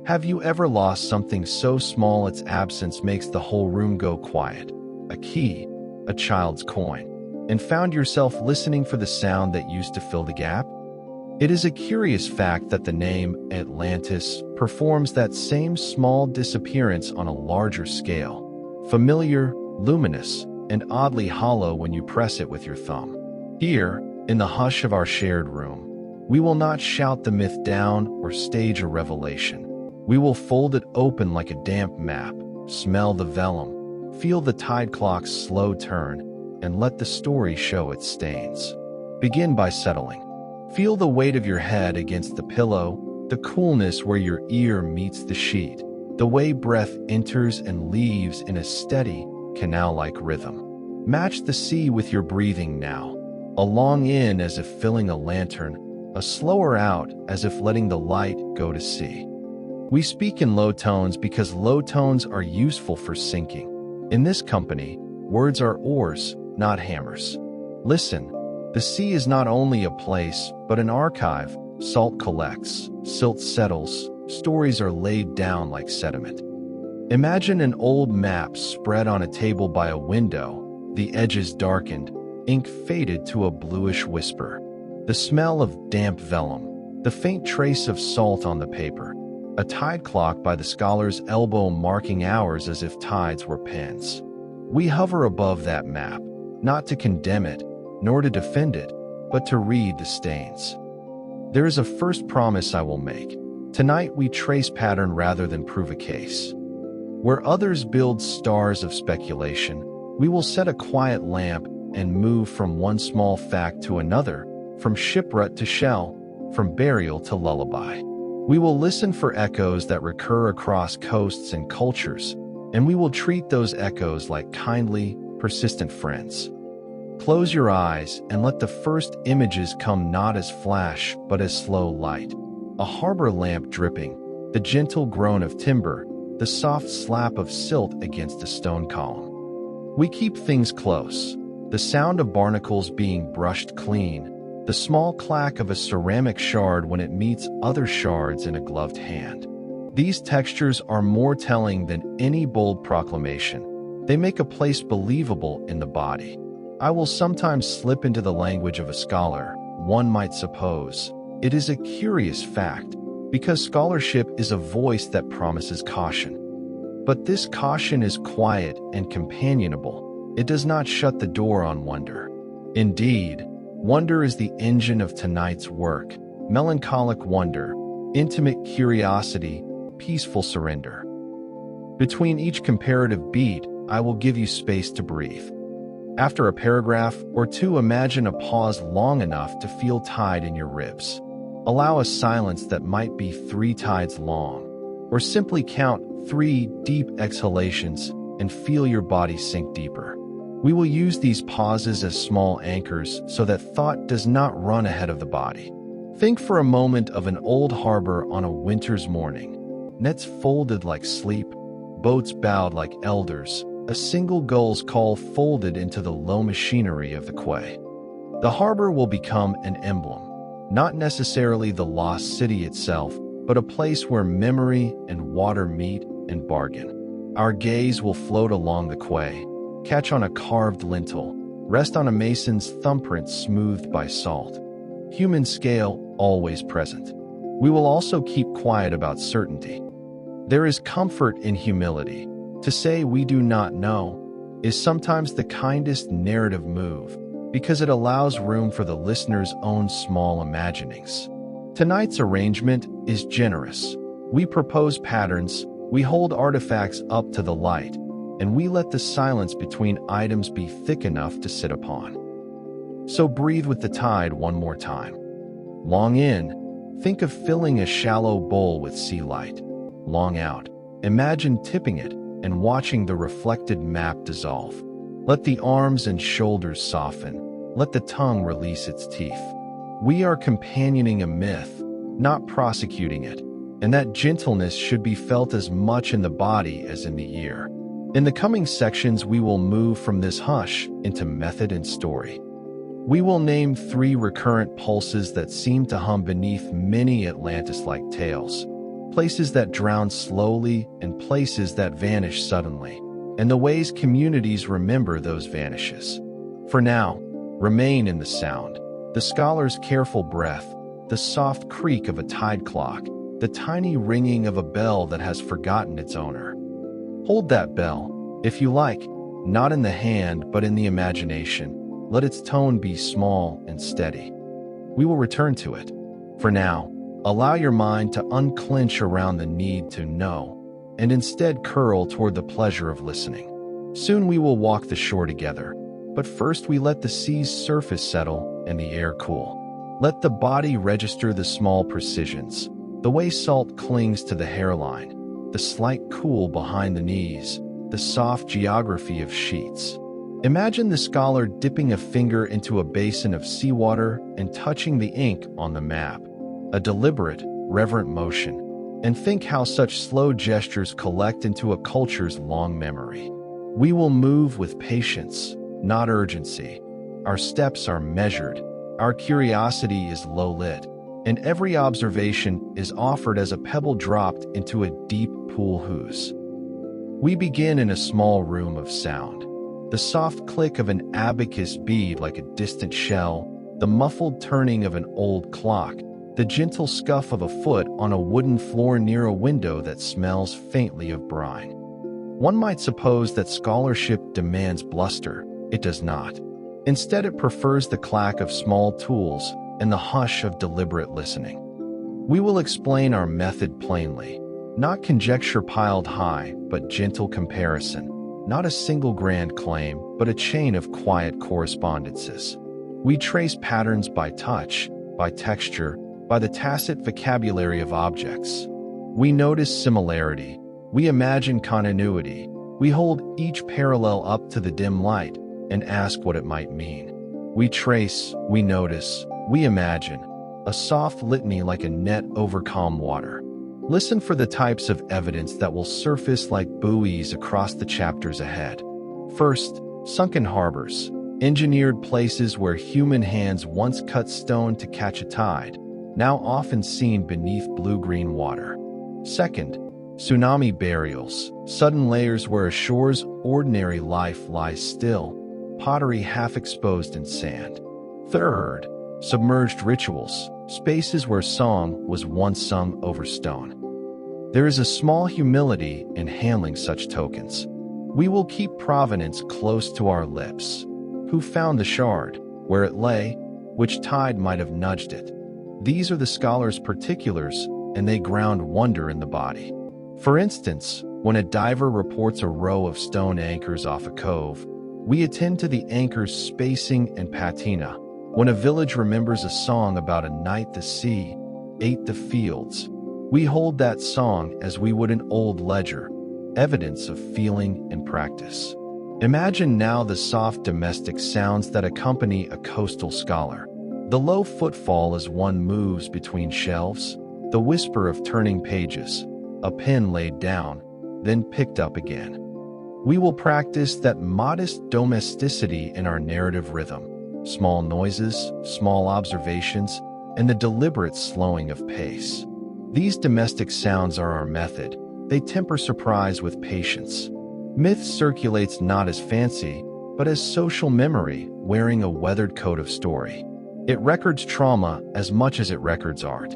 Have you ever lost something so small its absence makes the whole room go quiet? A key, a child's coin, and found yourself listening for the sound that used to fill the gap? It is a curious fact that the name Atlantis performs that same small disappearance on a larger scale, familiar, luminous, and oddly hollow when you press it with your thumb. Here, in the hush of our shared room, we will not shout the myth down or stage a revelation. We will fold it open like a damp map, smell the vellum, feel the tide clock's slow turn, and let the story show its stains. Begin by settling. Feel the weight of your head against the pillow, the coolness where your ear meets the sheet, the way breath enters and leaves in a steady, canal-like rhythm. Match the sea with your breathing now, a long in as if filling a lantern, a slower out as if letting the light go to sea. We speak in low tones because low tones are useful for sinking. In this company, words are oars, not hammers. Listen. The sea is not only a place, but an archive. Salt collects, silt settles, stories are laid down like sediment. Imagine an old map spread on a table by a window, the edges darkened, ink faded to a bluish whisper. The smell of damp vellum, the faint trace of salt on the paper, a tide clock by the scholar's elbow marking hours as if tides were pens. We hover above that map, not to condemn it, nor to defend it, but to read the stains. There is a first promise I will make. Tonight we trace pattern rather than prove a case. Where others build stars of speculation, we will set a quiet lamp and move from one small fact to another, from shipwreck to shell, from burial to lullaby. We will listen for echoes that recur across coasts and cultures, and we will treat those echoes like kindly, persistent friends. Close your eyes and let the first images come not as flash but as slow light. A harbor lamp dripping, the gentle groan of timber, the soft slap of silt against a stone column. We keep things close, the sound of barnacles being brushed clean, the small clack of a ceramic shard when it meets other shards in a gloved hand. These textures are more telling than any bold proclamation. They make a place believable in the body. I will sometimes slip into the language of a scholar, one might suppose. It is a curious fact, because scholarship is a voice that promises caution. But this caution is quiet and companionable. It does not shut the door on wonder. Indeed, wonder is the engine of tonight's work, melancholic wonder, intimate curiosity, peaceful surrender. Between each comparative beat, I will give you space to breathe. After a paragraph or two, imagine a pause long enough to feel tide in your ribs. Allow a silence that might be 3 tides long, or simply count 3 deep exhalations and feel your body sink deeper. We will use these pauses as small anchors so that thought does not run ahead of the body. Think for a moment of an old harbor on a winter's morning. Nets folded like sleep, boats bowed like elders, a single gull's call folded into the low machinery of the quay. The harbor will become an emblem, not necessarily the lost city itself, but a place where memory and water meet and bargain. Our gaze will float along the quay, catch on a carved lintel, rest on a mason's thumbprint smoothed by salt. Human scale always present. We will also keep quiet about certainty. There is comfort in humility. To say we do not know is sometimes the kindest narrative move, because it allows room for the listener's own small imaginings. Tonight's arrangement is generous. We propose patterns, we hold artifacts up to the light, and we let the silence between items be thick enough to sit upon. So breathe with the tide one more time. Long in, think of filling a shallow bowl with sea light. Long out, imagine tipping it and watching the reflected map dissolve. Let the arms and shoulders soften. Let the tongue release its teeth. We are companioning a myth, not prosecuting it, and that gentleness should be felt as much in the body as in the ear. In the coming sections, we will move from this hush into method and story. We will name 3 recurrent pulses that seem to hum beneath many Atlantis-like tales. places that drown slowly and places that vanish suddenly, and the ways communities remember those vanishes. For now, remain in the sound, the scholar's careful breath, the soft creak of a tide clock, the tiny ringing of a bell that has forgotten its owner. Hold that bell, if you like, not in the hand but in the imagination. Let its tone be small and steady. We will return to it. For now, allow your mind to unclench around the need to know, and instead curl toward the pleasure of listening. Soon we will walk the shore together, but first we let the sea's surface settle and the air cool. Let the body register the small precisions, the way salt clings to the hairline, the slight cool behind the knees, the soft geography of sheets. Imagine the scholar dipping a finger into a basin of seawater and touching the ink on the map, a deliberate, reverent motion, and think how such slow gestures collect into a culture's long memory. We will move with patience, not urgency. Our steps are measured, our curiosity is low-lit, and every observation is offered as a pebble dropped into a deep pool hose. We begin in a small room of sound. The soft click of an abacus bead like a distant shell, the muffled turning of an old clock, the gentle scuff of a foot on a wooden floor near a window that smells faintly of brine. One might suppose that scholarship demands bluster. It does not. Instead, it prefers the clack of small tools and the hush of deliberate listening. We will explain our method plainly, not conjecture piled high, but gentle comparison, not a single grand claim, but a chain of quiet correspondences. We trace patterns by touch, by texture, by the tacit vocabulary of objects. We notice similarity, we imagine continuity, we hold each parallel up to the dim light and ask what it might mean. We trace, we notice, we imagine, a soft litany like a net over calm water. Listen for the types of evidence that will surface like buoys across the chapters ahead. First, sunken harbors, engineered places where human hands once cut stone to catch a tide, now often seen beneath blue-green water. Second, tsunami burials, sudden layers where a shore's ordinary life lies still, pottery half exposed in sand. Third, submerged rituals, spaces where song was once sung over stone. There is a small humility in handling such tokens. We will keep provenance close to our lips. Who found the shard? Where it lay? Which tide might have nudged it? These are the scholar's particulars, and they ground wonder in the body. For instance, when a diver reports a row of stone anchors off a cove, we attend to the anchor's spacing and patina. When a village remembers a song about a night the sea ate the fields, we hold that song as we would an old ledger, evidence of feeling and practice. Imagine now the soft domestic sounds that accompany a coastal scholar. The low footfall as one moves between shelves, the whisper of turning pages, a pen laid down, then picked up again. We will practice that modest domesticity in our narrative rhythm, small noises, small observations, and the deliberate slowing of pace. These domestic sounds are our method. They temper surprise with patience. Myth circulates not as fancy, but as social memory wearing a weathered coat of story. It records trauma as much as it records art.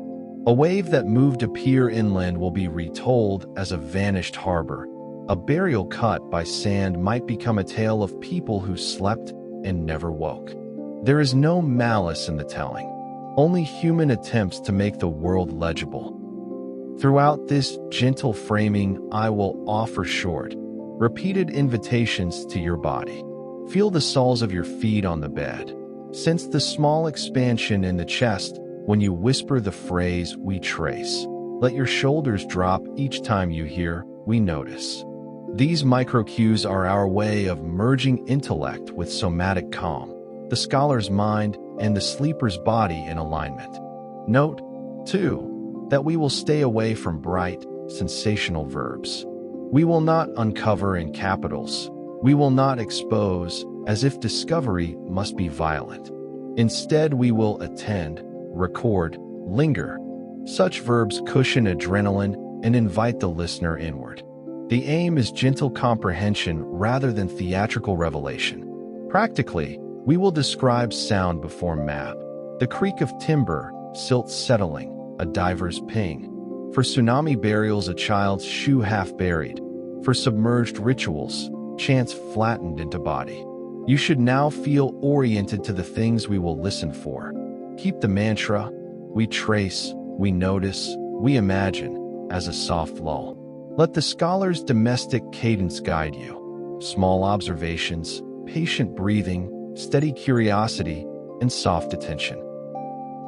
A wave that moved a pier inland will be retold as a vanished harbor. A burial cut by sand might become a tale of people who slept and never woke. There is no malice in the telling, only human attempts to make the world legible. Throughout this gentle framing, I will offer short, repeated invitations to your body. Feel the soles of your feet on the bed. Sense the small expansion in the chest when you whisper the phrase, "we trace." Let your shoulders drop each time you hear, "we notice." These micro-cues are our way of merging intellect with somatic calm, the scholar's mind and the sleeper's body in alignment. Note, too, that we will stay away from bright, sensational verbs. We will not uncover in capitals. We will not expose, as if discovery must be violent. Instead, we will attend, record, linger. Such verbs cushion adrenaline and invite the listener inward. The aim is gentle comprehension rather than theatrical revelation. Practically, we will describe sound before map. The creak of timber, silt settling, a diver's ping. For tsunami burials, a child's shoe half buried. For submerged rituals, chants flattened into body. You should now feel oriented to the things we will listen for. Keep the mantra, we trace, we notice, we imagine, as a soft lull. Let the scholar's domestic cadence guide you. Small observations, patient breathing, steady curiosity, and soft attention.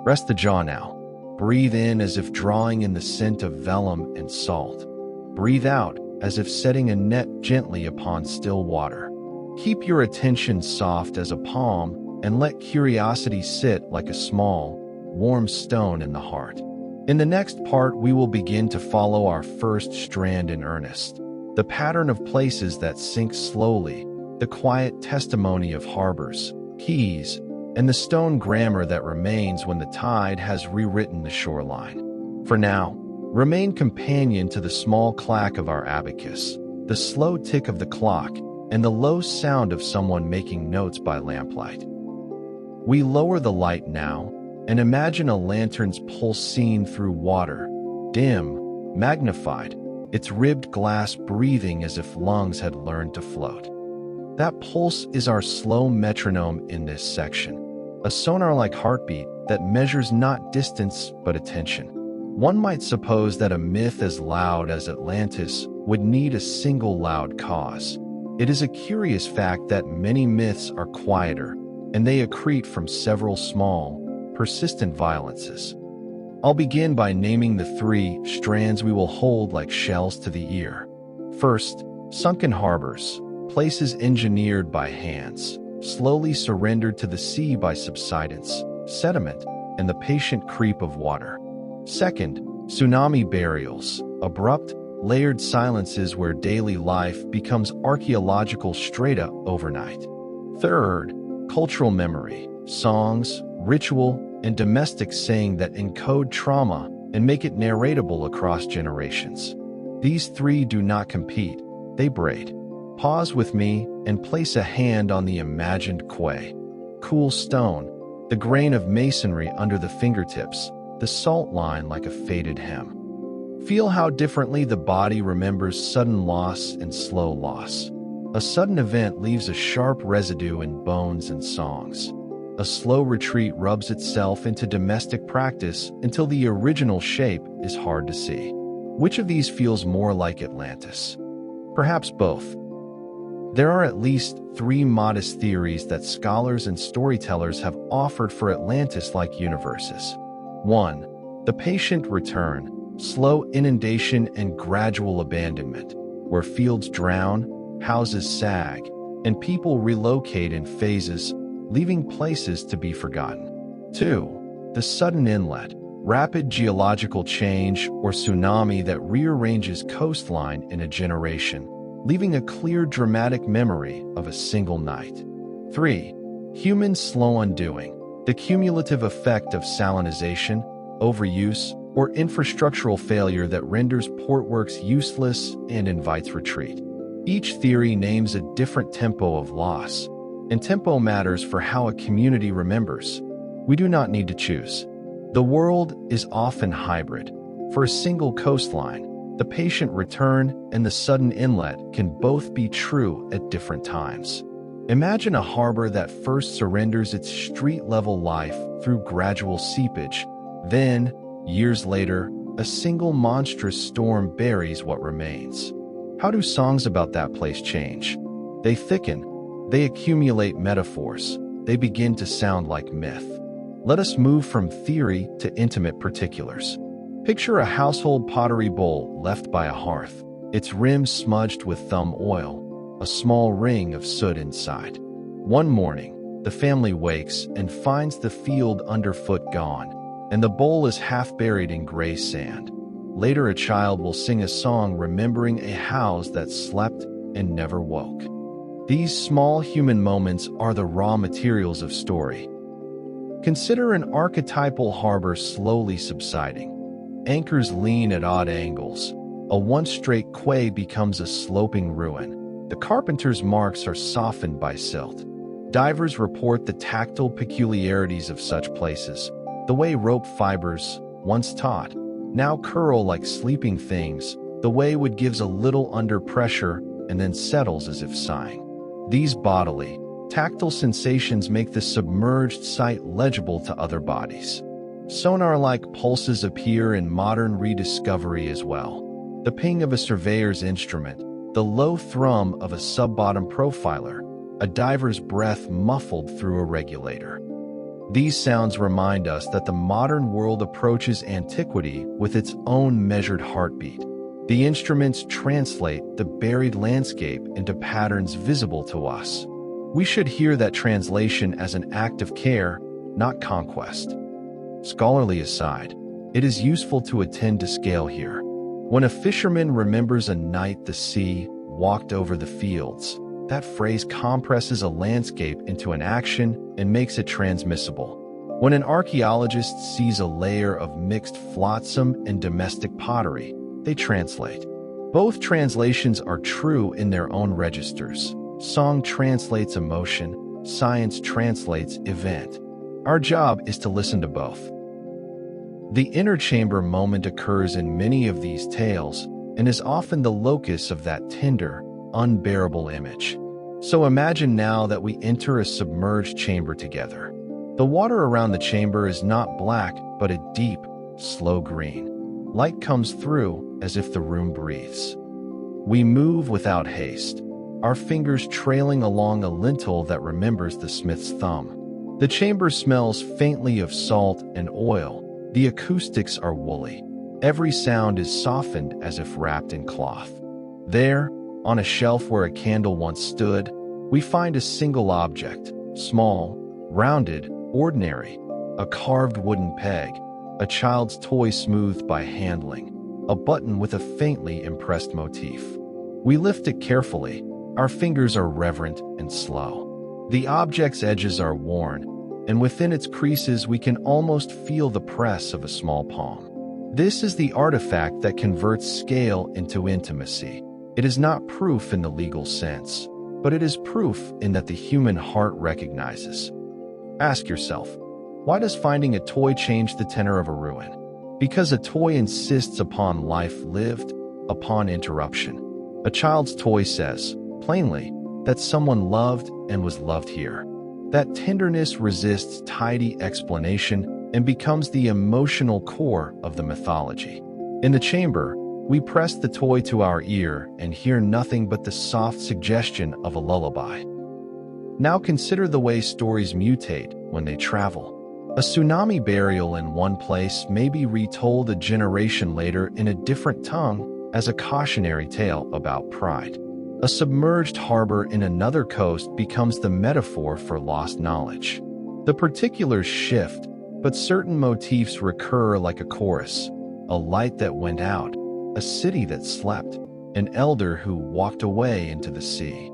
Rest the jaw now. Breathe in as if drawing in the scent of vellum and salt. Breathe out as if setting a net gently upon still water. Keep your attention soft as a palm and let curiosity sit like a small, warm stone in the heart. In the next part, we will begin to follow our first strand in earnest. The pattern of places that sink slowly, the quiet testimony of harbors, quays, and the stone grammar that remains when the tide has rewritten the shoreline. For now, remain companion to the small clack of our abacus, the slow tick of the clock, and the low sound of someone making notes by lamplight. We lower the light now and imagine a lantern's pulse seen through water, dim, magnified, its ribbed glass breathing as if lungs had learned to float. That pulse is our slow metronome in this section, a sonar-like heartbeat that measures not distance but attention. One might suppose that a myth as loud as Atlantis would need a single loud cause. It is a curious fact that many myths are quieter, and they accrete from several small, persistent violences. I'll begin by naming the 3 strands we will hold like shells to the ear. First, sunken harbors, places engineered by hands, slowly surrendered to the sea by subsidence, sediment, and the patient creep of water. Second, tsunami burials, abrupt, layered silences where daily life becomes archaeological strata overnight. Third, cultural memory, songs, ritual, and domestic saying that encode trauma and make it narratable across generations. These 3 do not compete, they braid. Pause with me and place a hand on the imagined quay. Cool stone, the grain of masonry under the fingertips, the salt line like a faded hem. Feel how differently the body remembers sudden loss and slow loss. A sudden event leaves a sharp residue in bones and songs. A slow retreat rubs itself into domestic practice until the original shape is hard to see. Which of these feels more like Atlantis? Perhaps both. There are at least 3 modest theories that scholars and storytellers have offered for Atlantis-like universes. 1. The patient return, slow inundation and gradual abandonment, where fields drown, houses sag, and people relocate in phases, leaving places to be forgotten. 2. The sudden inlet, rapid geological change or tsunami that rearranges coastline in a generation, leaving a clear dramatic memory of a single night. 3. Human slow undoing, the cumulative effect of salinization, overuse, or infrastructural failure that renders portworks useless and invites retreat. Each theory names a different tempo of loss, and tempo matters for how a community remembers. We do not need to choose. The world is often hybrid. For a single coastline, the patient return and the sudden inlet can both be true at different times. Imagine a harbor that first surrenders its street-level life through gradual seepage. Then, years later, a single monstrous storm buries what remains. How do songs about that place change? They thicken. They accumulate metaphors. They begin to sound like myth. Let us move from theory to intimate particulars. Picture a household pottery bowl left by a hearth, its rim smudged with thumb oil, a small ring of soot inside. One morning, the family wakes and finds the field underfoot gone, and the bowl is half buried in gray sand. Later, a child will sing a song remembering a house that slept and never woke. These small human moments are the raw materials of story. Consider an archetypal harbor slowly subsiding. Anchors lean at odd angles, A once straight quay becomes a sloping ruin. The carpenter's marks are softened by silt. Divers report the tactile peculiarities of such places. The way rope fibers, once taut, now curl like sleeping things. The way wood gives a little under pressure and then settles as if sighing. These bodily, tactile sensations make the submerged site legible to other bodies. Sonar-like pulses appear in modern rediscovery as well. The ping of a surveyor's instrument, the low thrum of a sub-bottom profiler, a diver's breath muffled through a regulator. These sounds remind us that the modern world approaches antiquity with its own measured heartbeat. The instruments translate the buried landscape into patterns visible to us. We should hear that translation as an act of care, not conquest. Scholarly aside, it is useful to attend to scale here. When a fisherman remembers a night the sea walked over the fields, that phrase compresses a landscape into an action and makes it transmissible. When an archaeologist sees a layer of mixed flotsam and domestic pottery, they translate. Both translations are true in their own registers. Song translates emotion, science translates event. Our job is to listen to both. The inner chamber moment occurs in many of these tales and is often the locus of that tender, unbearable image. So imagine now that we enter a submerged chamber together. The water around the chamber is not black, but a deep, slow green. Light comes through as if the room breathes. We move without haste, our fingers trailing along a lintel that remembers the smith's thumb. The chamber smells faintly of salt and oil. The acoustics are woolly. Every sound is softened as if wrapped in cloth. There, on a shelf where a candle once stood, we find a single object, small, rounded, ordinary, a carved wooden peg, a child's toy smoothed by handling, a button with a faintly impressed motif. We lift it carefully. Our fingers are reverent and slow. The object's edges are worn, and within its creases we can almost feel the press of a small palm. This is the artifact that converts scale into intimacy. It is not proof in the legal sense, but it is proof in that the human heart recognizes. Ask yourself, why does finding a toy change the tenor of a ruin? Because a toy insists upon life lived, upon interruption. A child's toy says, plainly, that someone loved and was loved here. That tenderness resists tidy explanation and becomes the emotional core of the mythology. In the chamber, we press the toy to our ear and hear nothing but the soft suggestion of a lullaby. Now consider the way stories mutate when they travel. A tsunami burial in one place may be retold a generation later in a different tongue as a cautionary tale about pride. A submerged harbor in another coast becomes the metaphor for lost knowledge. The particulars shift, but certain motifs recur like a chorus: a light that went out, a city that slept, an elder who walked away into the sea.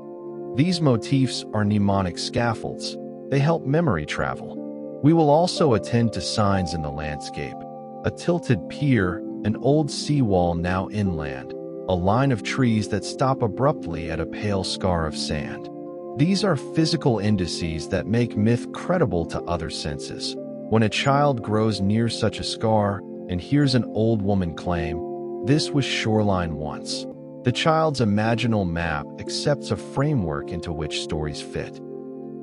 These motifs are mnemonic scaffolds. They help memory travel. We will also attend to signs in the landscape: a tilted pier, an old seawall now inland, a line of trees that stop abruptly at a pale scar of sand. These are physical indices that make myth credible to other senses. When a child grows near such a scar and hears an old woman claim, "This was shoreline once," the child's imaginal map accepts a framework into which stories fit.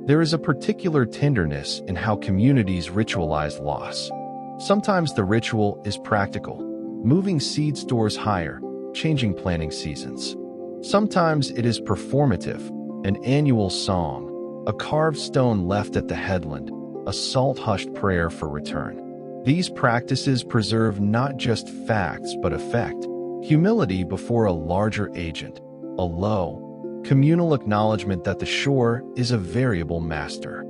There is a particular tenderness in how communities ritualize loss. Sometimes the ritual is practical, moving seed stores higher, changing planting seasons. Sometimes it is performative, an annual song, a carved stone left at the headland, a salt-hushed prayer for return. These practices preserve not just facts but effect, humility before a larger agent, a low, communal acknowledgement that the shore is a variable master.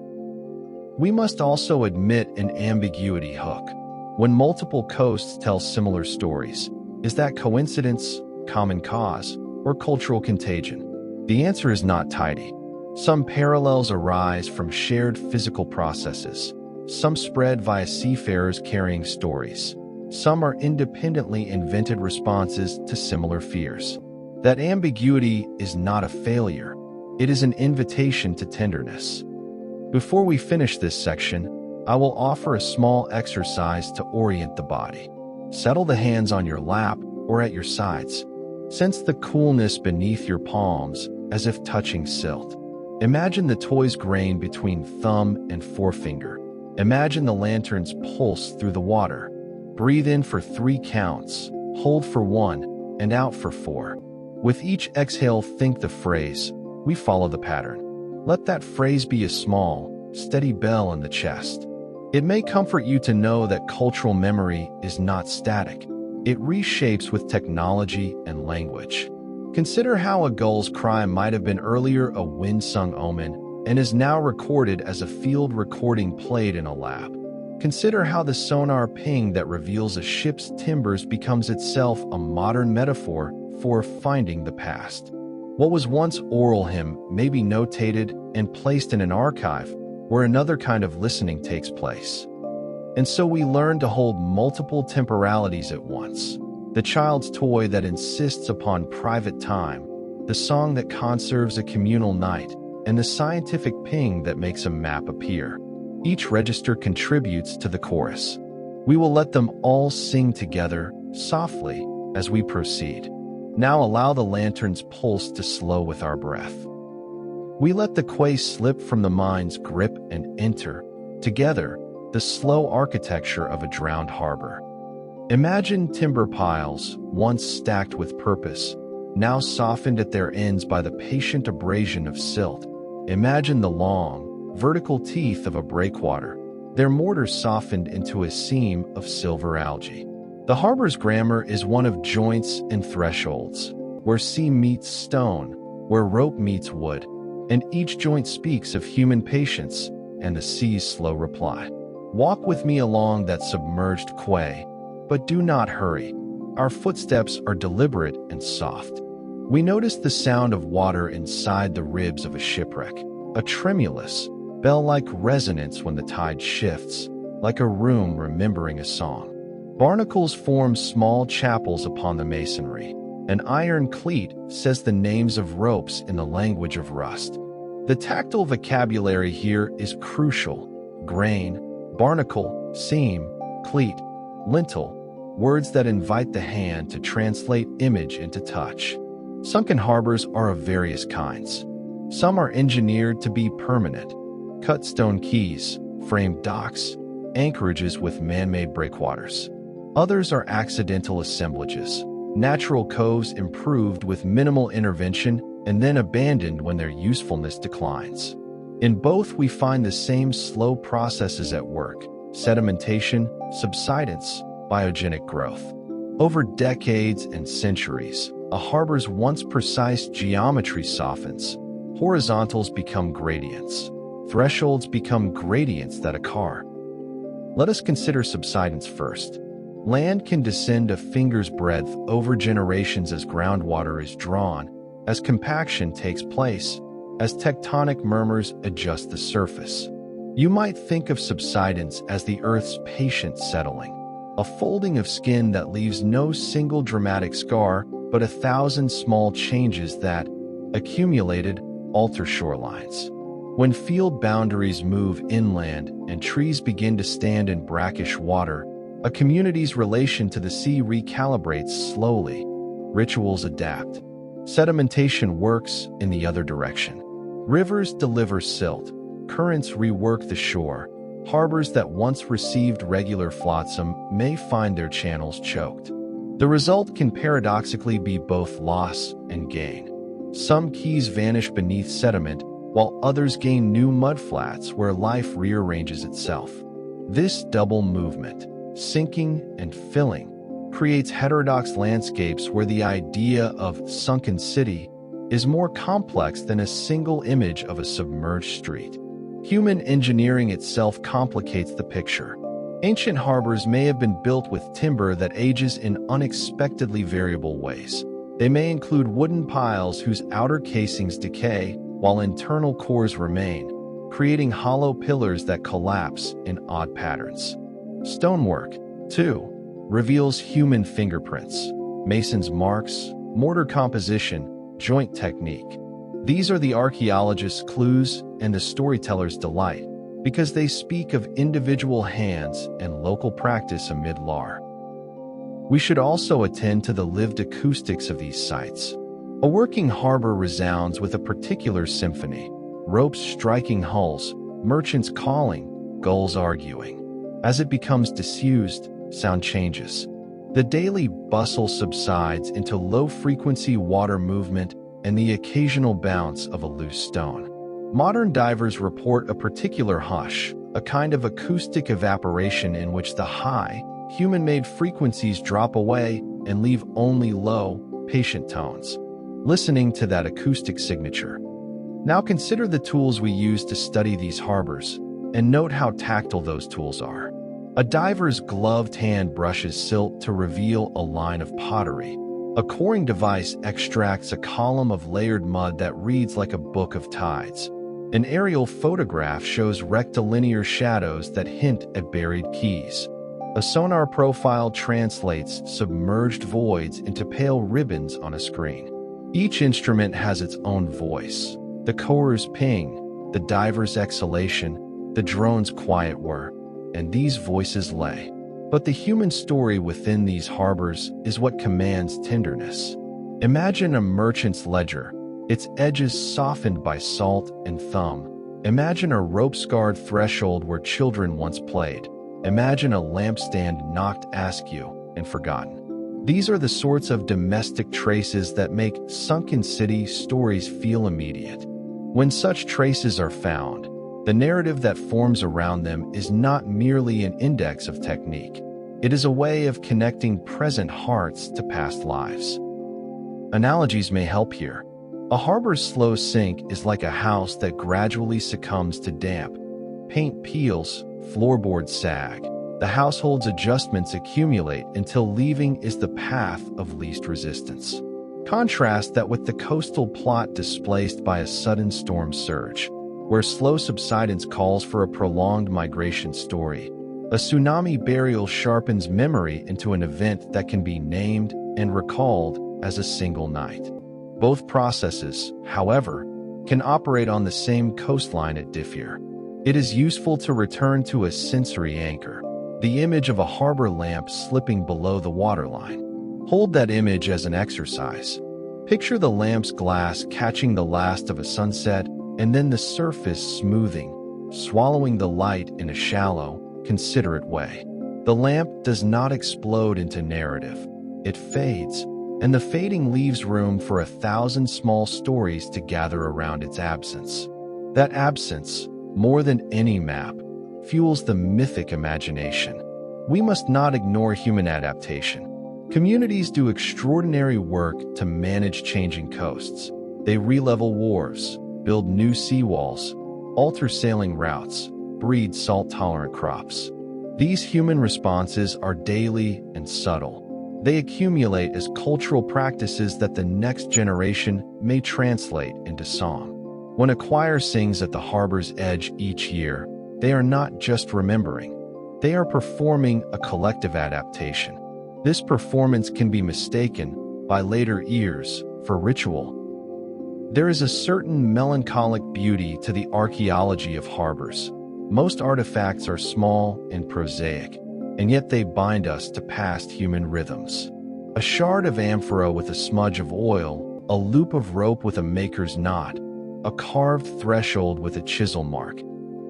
We must also admit an ambiguity hook. When multiple coasts tell similar stories, is that coincidence, common cause, or cultural contagion? The answer is not tidy. Some parallels arise from shared physical processes. Some spread via seafarers carrying stories. Some are independently invented responses to similar fears. That ambiguity is not a failure. It is an invitation to tenderness. Before we finish this section, I will offer a small exercise to orient the body. Settle the hands on your lap or at your sides. Sense the coolness beneath your palms as if touching silt. Imagine the toy's grain between thumb and forefinger. Imagine the lantern's pulse through the water. Breathe in for 3 counts, hold for 1, and out for 4. With each exhale, think the phrase, "We follow the pattern." Let that phrase be a small, steady bell in the chest. It may comfort you to know that cultural memory is not static. It reshapes with technology and language. Consider how a gull's cry might have been earlier a wind-sung omen and is now recorded as a field recording played in a lab. Consider how the sonar ping that reveals a ship's timbers becomes itself a modern metaphor for finding the past. What was once oral hymn may be notated and placed in an archive where another kind of listening takes place. And so we learn to hold multiple temporalities at once. The child's toy that insists upon private time, the song that conserves a communal night, and the scientific ping that makes a map appear. Each register contributes to the chorus. We will let them all sing together, softly, as we proceed. Now allow the lantern's pulse to slow with our breath. We let the quay slip from the mind's grip and enter, together, the slow architecture of a drowned harbor. Imagine timber piles, once stacked with purpose, now softened at their ends by the patient abrasion of silt. Imagine the long, vertical teeth of a breakwater, their mortars softened into a seam of silver algae. The harbor's grammar is one of joints and thresholds, where sea meets stone, where rope meets wood, and each joint speaks of human patience and the sea's slow reply. Walk with me along that submerged quay, but do not hurry. Our footsteps are deliberate and soft. We notice the sound of water inside the ribs of a shipwreck, a tremulous, bell-like resonance when the tide shifts, like a room remembering a song. Barnacles form small chapels upon the masonry. An iron cleat says the names of ropes in the language of rust. The tactile vocabulary here is crucial. Grain, barnacle, seam, cleat, lintel, words that invite the hand to translate image into touch. Sunken harbors are of various kinds. Some are engineered to be permanent. Cut stone quays, framed docks, anchorages with man-made breakwaters. Others are accidental assemblages, natural coves improved with minimal intervention and then abandoned when their usefulness declines. In both, we find the same slow processes at work: sedimentation, subsidence, biogenic growth. Over decades and centuries, a harbor's once precise geometry softens. Horizontals become gradients. Thresholds become gradients that occur. Let us consider subsidence first. Land can descend a finger's breadth over generations as groundwater is drawn, as compaction takes place, as tectonic murmurs adjust the surface. You might think of subsidence as the Earth's patient settling, a folding of skin that leaves no single dramatic scar, but 1,000 small changes that, accumulated, alter shorelines. When field boundaries move inland and trees begin to stand in brackish water, a community's relation to the sea recalibrates slowly. Rituals adapt. Sedimentation works in the other direction. Rivers deliver silt. Currents rework the shore. Harbors that once received regular flotsam may find their channels choked. The result can paradoxically be both loss and gain. Some quays vanish beneath sediment, while others gain new mudflats where life rearranges itself. This double movement, sinking and filling, creates heterodox landscapes where the idea of sunken city is more complex than a single image of a submerged street. Human engineering itself complicates the picture. Ancient harbors may have been built with timber that ages in unexpectedly variable ways. They may include wooden piles whose outer casings decay while internal cores remain, creating hollow pillars that collapse in odd patterns. Stonework, too, reveals human fingerprints, mason's marks, mortar composition, joint technique. These are the archaeologist's clues and the storyteller's delight, because they speak of individual hands and local practice amid lore. We should also attend to the lived acoustics of these sites. A working harbor resounds with a particular symphony, ropes striking hulls, merchants calling, gulls arguing. As it becomes disused, sound changes. The daily bustle subsides into low-frequency water movement and the occasional bounce of a loose stone. Modern divers report a particular hush, a kind of acoustic evaporation in which the high, human-made frequencies drop away and leave only low, patient tones. Listening to that acoustic signature. Now consider the tools we use to study these harbors, and note how tactile those tools are. A diver's gloved hand brushes silt to reveal a line of pottery. A coring device extracts a column of layered mud that reads like a book of tides. An aerial photograph shows rectilinear shadows that hint at buried keys. A sonar profile translates submerged voids into pale ribbons on a screen. Each instrument has its own voice. The coer's ping, the diver's exhalation, the drone's quiet whir, and these voices lay. But the human story within these harbors is what commands tenderness. Imagine a merchant's ledger, its edges softened by salt and thumb. Imagine a rope-scarred threshold where children once played. Imagine a lampstand knocked askew and forgotten. These are the sorts of domestic traces that make sunken city stories feel immediate. When such traces are found, the narrative that forms around them is not merely an index of technique. It is a way of connecting present hearts to past lives. Analogies may help here. A harbor's slow sink is like a house that gradually succumbs to damp. Paint peels, floorboards sag. The household's adjustments accumulate until leaving is the path of least resistance. Contrast that with the coastal plot displaced by a sudden storm surge, where slow subsidence calls for a prolonged migration story. A tsunami burial sharpens memory into an event that can be named and recalled as a single night. Both processes, however, can operate on the same coastline at Diffur. It is useful to return to a sensory anchor, the image of a harbor lamp slipping below the waterline. Hold that image as an exercise. Picture the lamp's glass catching the last of a sunset and then the surface smoothing, swallowing the light in a shallow, considerate way. The lamp does not explode into narrative. It fades, and the fading leaves room for 1,000 small stories to gather around its absence. That absence, more than any map, fuels the mythic imagination. We must not ignore human adaptation. Communities do extraordinary work to manage changing coasts. They re-level wharves, build new seawalls, alter sailing routes, breed salt-tolerant crops. These human responses are daily and subtle. They accumulate as cultural practices that the next generation may translate into song. When a choir sings at the harbor's edge each year, they are not just remembering. They are performing a collective adaptation. This performance can be mistaken, by later ears, for ritual. There is a certain melancholic beauty to the archaeology of harbors. Most artifacts are small and prosaic, and yet they bind us to past human rhythms. A shard of amphorae with a smudge of oil, a loop of rope with a maker's knot, a carved threshold with a chisel mark.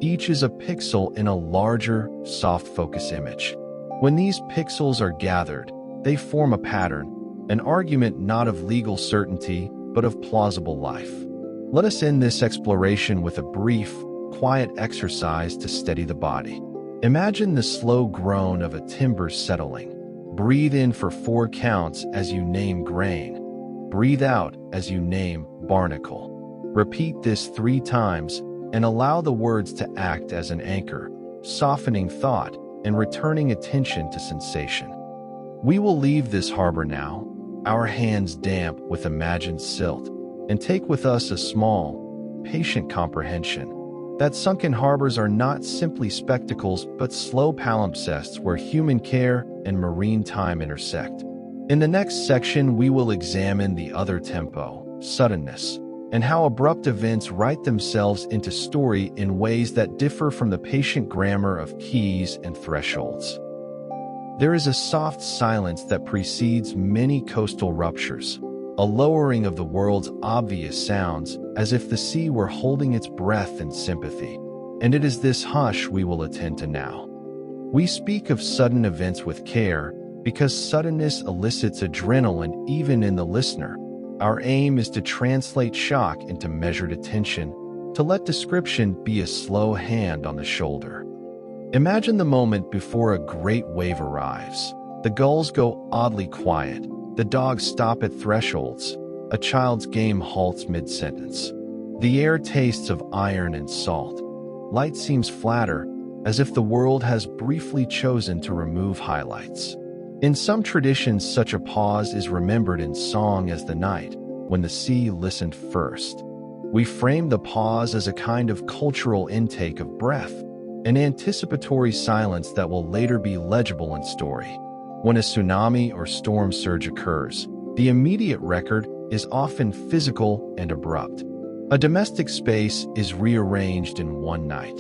Each is a pixel in a larger, soft focus image. When these pixels are gathered, they form a pattern, an argument not of legal certainty, but of plausible life. Let us end this exploration with a brief, quiet exercise to steady the body. Imagine the slow groan of a timber settling. Breathe in for 4 counts as you name grain. Breathe out as you name barnacle. Repeat this 3 times and allow the words to act as an anchor, softening thought and returning attention to sensation. We will leave this harbor now, our hands damp with imagined silt, and take with us a small, patient comprehension that sunken harbors are not simply spectacles but slow palimpsests where human care and marine time intersect. In the next section, we will examine the other tempo, suddenness, and how abrupt events write themselves into story in ways that differ from the patient grammar of keys and thresholds. There is a soft silence that precedes many coastal ruptures, a lowering of the world's obvious sounds as if the sea were holding its breath in sympathy. And it is this hush we will attend to now. We speak of sudden events with care because suddenness elicits adrenaline even in the listener. Our aim is to translate shock into measured attention, to let description be a slow hand on the shoulder. Imagine the moment before a great wave arrives. The gulls go oddly quiet. The dogs stop at thresholds. A child's game halts mid-sentence. The air tastes of iron and salt. Light seems flatter, as if the world has briefly chosen to remove highlights. In some traditions, such a pause is remembered in song as the night, when the sea listened first. We frame the pause as a kind of cultural intake of breath, an anticipatory silence that will later be legible in story. When a tsunami or storm surge occurs, the immediate record is often physical and abrupt. A domestic space is rearranged in one night.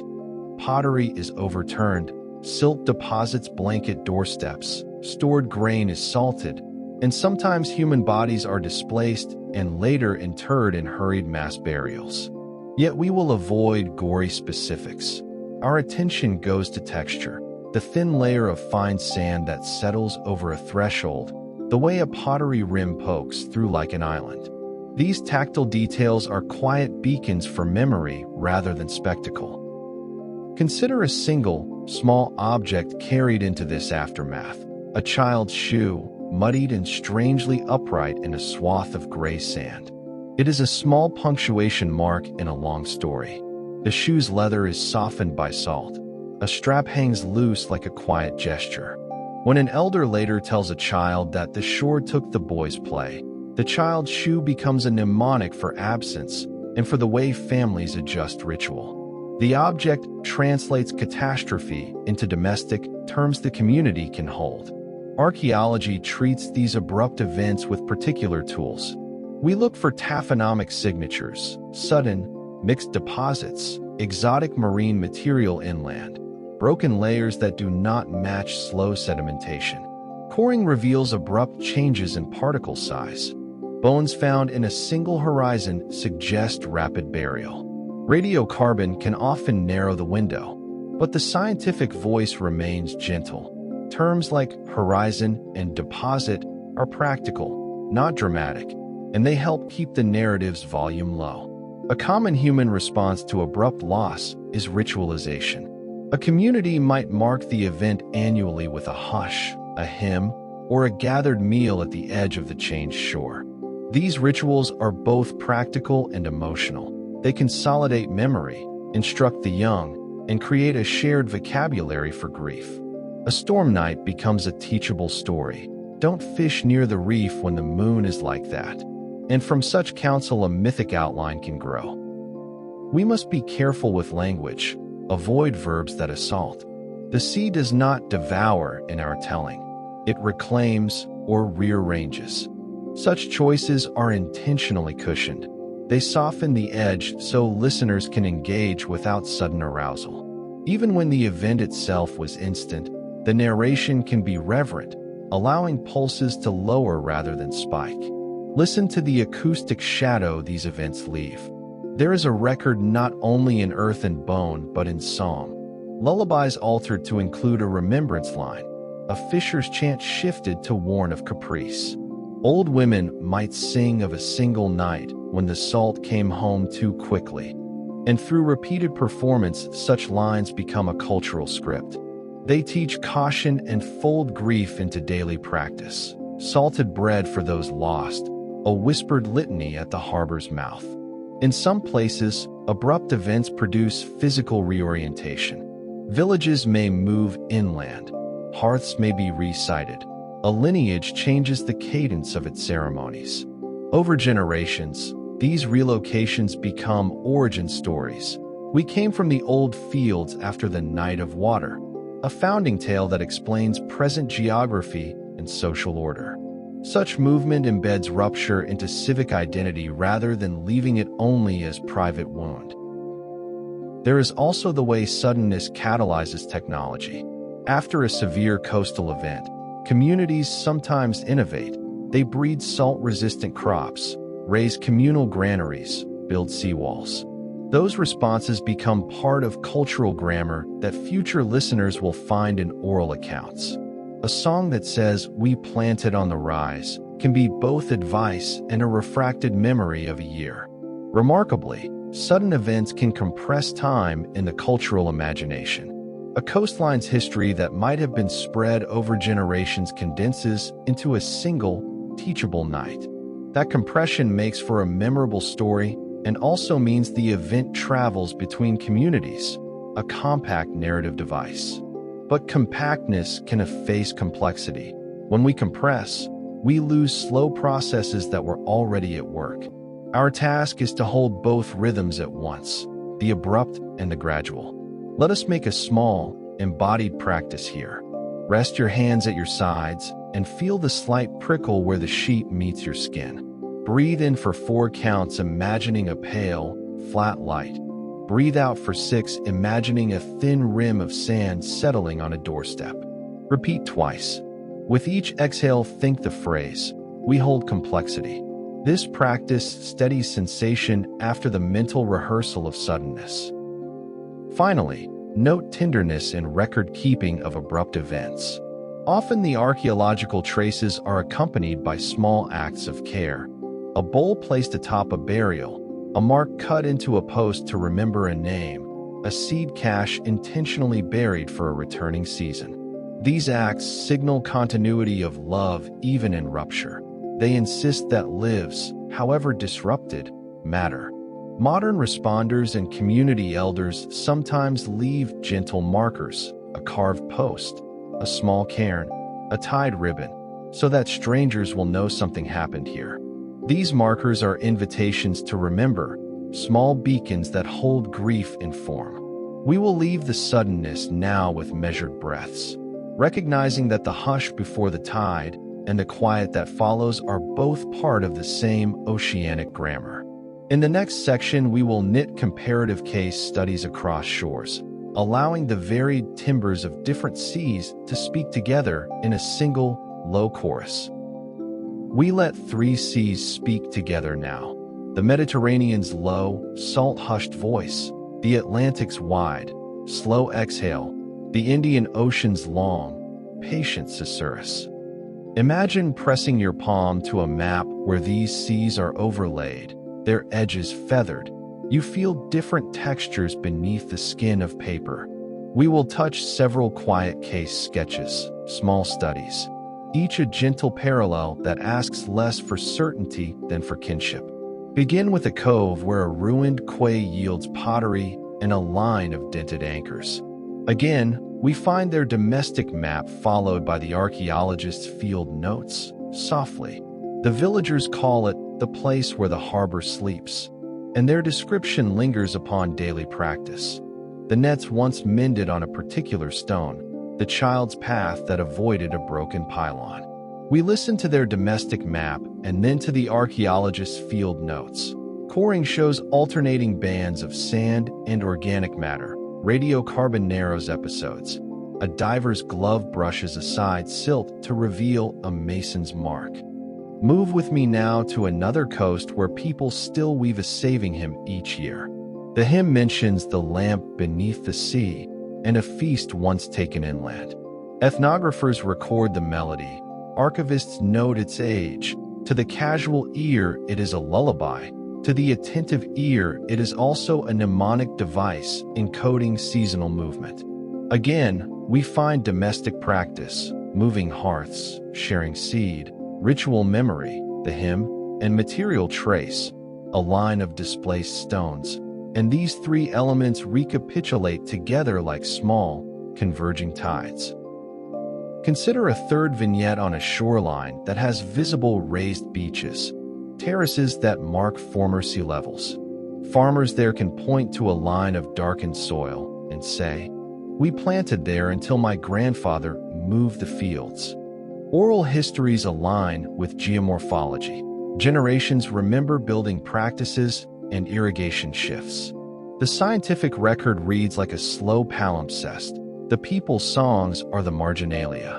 Pottery is overturned, silt deposits blanket doorsteps, stored grain is salted, and sometimes human bodies are displaced and later interred in hurried mass burials. Yet we will avoid gory specifics. Our attention goes to texture, the thin layer of fine sand that settles over a threshold, the way a pottery rim pokes through like an island. These tactile details are quiet beacons for memory rather than spectacle. Consider a single, small object carried into this aftermath, a child's shoe, muddied and strangely upright in a swath of gray sand. It is a small punctuation mark in a long story. The shoe's leather is softened by salt. A strap hangs loose like a quiet gesture. When an elder later tells a child that the shore took the boy's play, the child's shoe becomes a mnemonic for absence and for the way families adjust ritual. The object translates catastrophe into domestic terms the community can hold. Archaeology treats these abrupt events with particular tools. We look for taphonomic signatures, sudden, mixed deposits, exotic marine material inland, broken layers that do not match slow sedimentation. Coring reveals abrupt changes in particle size. Bones found in a single horizon suggest rapid burial. Radiocarbon can often narrow the window, but the scientific voice remains gentle. Terms like horizon and deposit are practical, not dramatic, and they help keep the narrative's volume low. A common human response to abrupt loss is ritualization. A community might mark the event annually with a hush, a hymn, or a gathered meal at the edge of the changed shore. These rituals are both practical and emotional. They consolidate memory, instruct the young, and create a shared vocabulary for grief. A storm night becomes a teachable story. Don't fish near the reef when the moon is like that. And from such counsel a mythic outline can grow. We must be careful with language, avoid verbs that assault. The sea does not devour in our telling. It reclaims or rearranges. Such choices are intentionally cushioned. They soften the edge so listeners can engage without sudden arousal. Even when the event itself was instant, the narration can be reverent, allowing pulses to lower rather than spike. Listen to the acoustic shadow these events leave. There is a record not only in earth and bone but in song. Lullabies altered to include a remembrance line. A fisher's chant shifted to warn of caprice. Old women might sing of a single night when the salt came home too quickly. And through repeated performance, such lines become a cultural script. They teach caution and fold grief into daily practice. Salted bread for those lost, a whispered litany at the harbor's mouth. In some places, abrupt events produce physical reorientation. Villages may move inland. Hearths may be resited. A lineage changes the cadence of its ceremonies. Over generations, these relocations become origin stories. We came from the old fields after the night of water. a founding tale that explains present geography and social order. Such movement embeds rupture into civic identity rather than leaving it only as private wound. There is also the way suddenness catalyzes technology. After a severe coastal event, communities sometimes innovate. They breed salt-resistant crops, raise communal granaries, build seawalls. Those responses become part of cultural grammar that future listeners will find in oral accounts. A song that says, "We planted on the rise," can be both advice and a refracted memory of a year. Remarkably, sudden events can compress time in the cultural imagination. A coastline's history that might have been spread over generations condenses into a single, teachable night. That compression makes for a memorable story and also means the event travels between communities, a compact narrative device. But compactness can efface complexity. When we compress, we lose slow processes that were already at work. Our task is to hold both rhythms at once, the abrupt and the gradual. Let us make a small, embodied practice here. Rest your hands at your sides and feel the slight prickle where the sheet meets your skin. Breathe in for 4 counts, imagining a pale, flat light. Breathe out for 6, imagining a thin rim of sand settling on a doorstep. Repeat twice. With each exhale, think the phrase, "We hold complexity." This practice steadies sensation after the mental rehearsal of suddenness. Finally, note tenderness in record-keeping of abrupt events. Often the archaeological traces are accompanied by small acts of care. A bowl placed atop a burial, a mark cut into a post to remember a name, a seed cache intentionally buried for a returning season. These acts signal continuity of love even in rupture. They insist that lives, however disrupted, matter. Modern responders and community elders sometimes leave gentle markers, a carved post, a small cairn, a tied ribbon, so that strangers will know something happened here. These markers are invitations to remember, small beacons that hold grief in form. We will leave the suddenness now with measured breaths, recognizing that the hush before the tide and the quiet that follows are both part of the same oceanic grammar. In the next section, we will knit comparative case studies across shores, allowing the varied timbres of different seas to speak together in a single, low chorus. We let 3 seas speak together now. The Mediterranean's low, salt-hushed voice, the Atlantic's wide, slow exhale, the Indian Ocean's long, patient susurrus. Imagine pressing your palm to a map where these seas are overlaid, their edges feathered. You feel different textures beneath the skin of paper. We will touch several quiet case sketches, small studies, each a gentle parallel that asks less for certainty than for kinship. Begin with a cove where a ruined quay yields pottery and a line of dented anchors. Again, we find their domestic map followed by the archaeologist's field notes, softly. The villagers call it the place where the harbor sleeps, and their description lingers upon daily practice. The nets once mended on a particular stone, the child's path that avoided a broken pylon. We listen to their domestic map and then to the archaeologist's field notes. Coring shows alternating bands of sand and organic matter, radiocarbon narrows episodes. A diver's glove brushes aside silt to reveal a mason's mark. Move with me now to another coast where people still weave a saving hymn each year. The hymn mentions the lamp beneath the sea and a feast once taken inland. Ethnographers record the melody. Archivists note its age. To the casual ear, it is a lullaby. To the attentive ear, it is also a mnemonic device encoding seasonal movement. Again, we find domestic practice, moving hearths, sharing seed, ritual memory, the hymn, and material trace, a line of displaced stones. And these 3 elements recapitulate together like small, converging tides. Consider a third vignette on a shoreline that has visible raised beaches, terraces that mark former sea levels. Farmers there can point to a line of darkened soil and say, We planted there until my grandfather moved the fields. Oral histories align with geomorphology. Generations remember building practices and irrigation shifts. The scientific record reads like a slow palimpsest. The people's songs are the marginalia.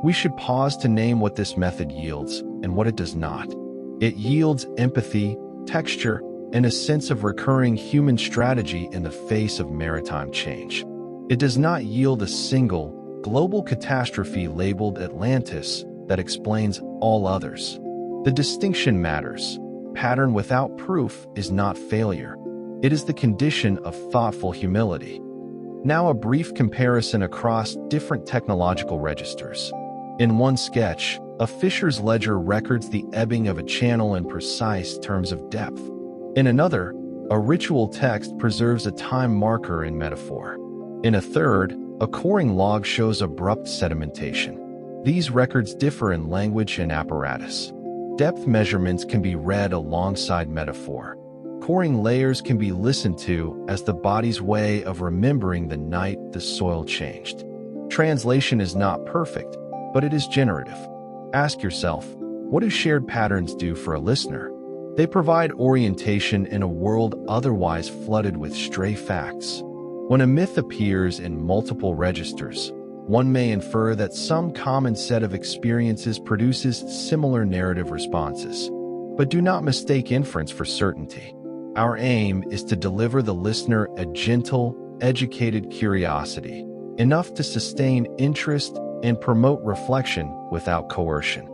We should pause to name what this method yields and what it does not. It yields empathy, texture, and a sense of recurring human strategy in the face of maritime change. It does not yield a single, global catastrophe labeled Atlantis that explains all others. The distinction matters. Pattern without proof is not failure. It is the condition of thoughtful humility. Now a brief comparison across different technological registers. In one sketch, a fisher's ledger records the ebbing of a channel in precise terms of depth. In another, a ritual text preserves a time marker in metaphor. In a third, a coring log shows abrupt sedimentation. These records differ in language and apparatus. Depth measurements can be read alongside metaphor. Coring layers can be listened to as the body's way of remembering the night the soil changed. Translation is not perfect, but it is generative. Ask yourself, what do shared patterns do for a listener? They provide orientation in a world otherwise flooded with stray facts. When a myth appears in multiple registers, one may infer that some common set of experiences produces similar narrative responses. But do not mistake inference for certainty. Our aim is to deliver the listener a gentle, educated curiosity, enough to sustain interest and promote reflection without coercion.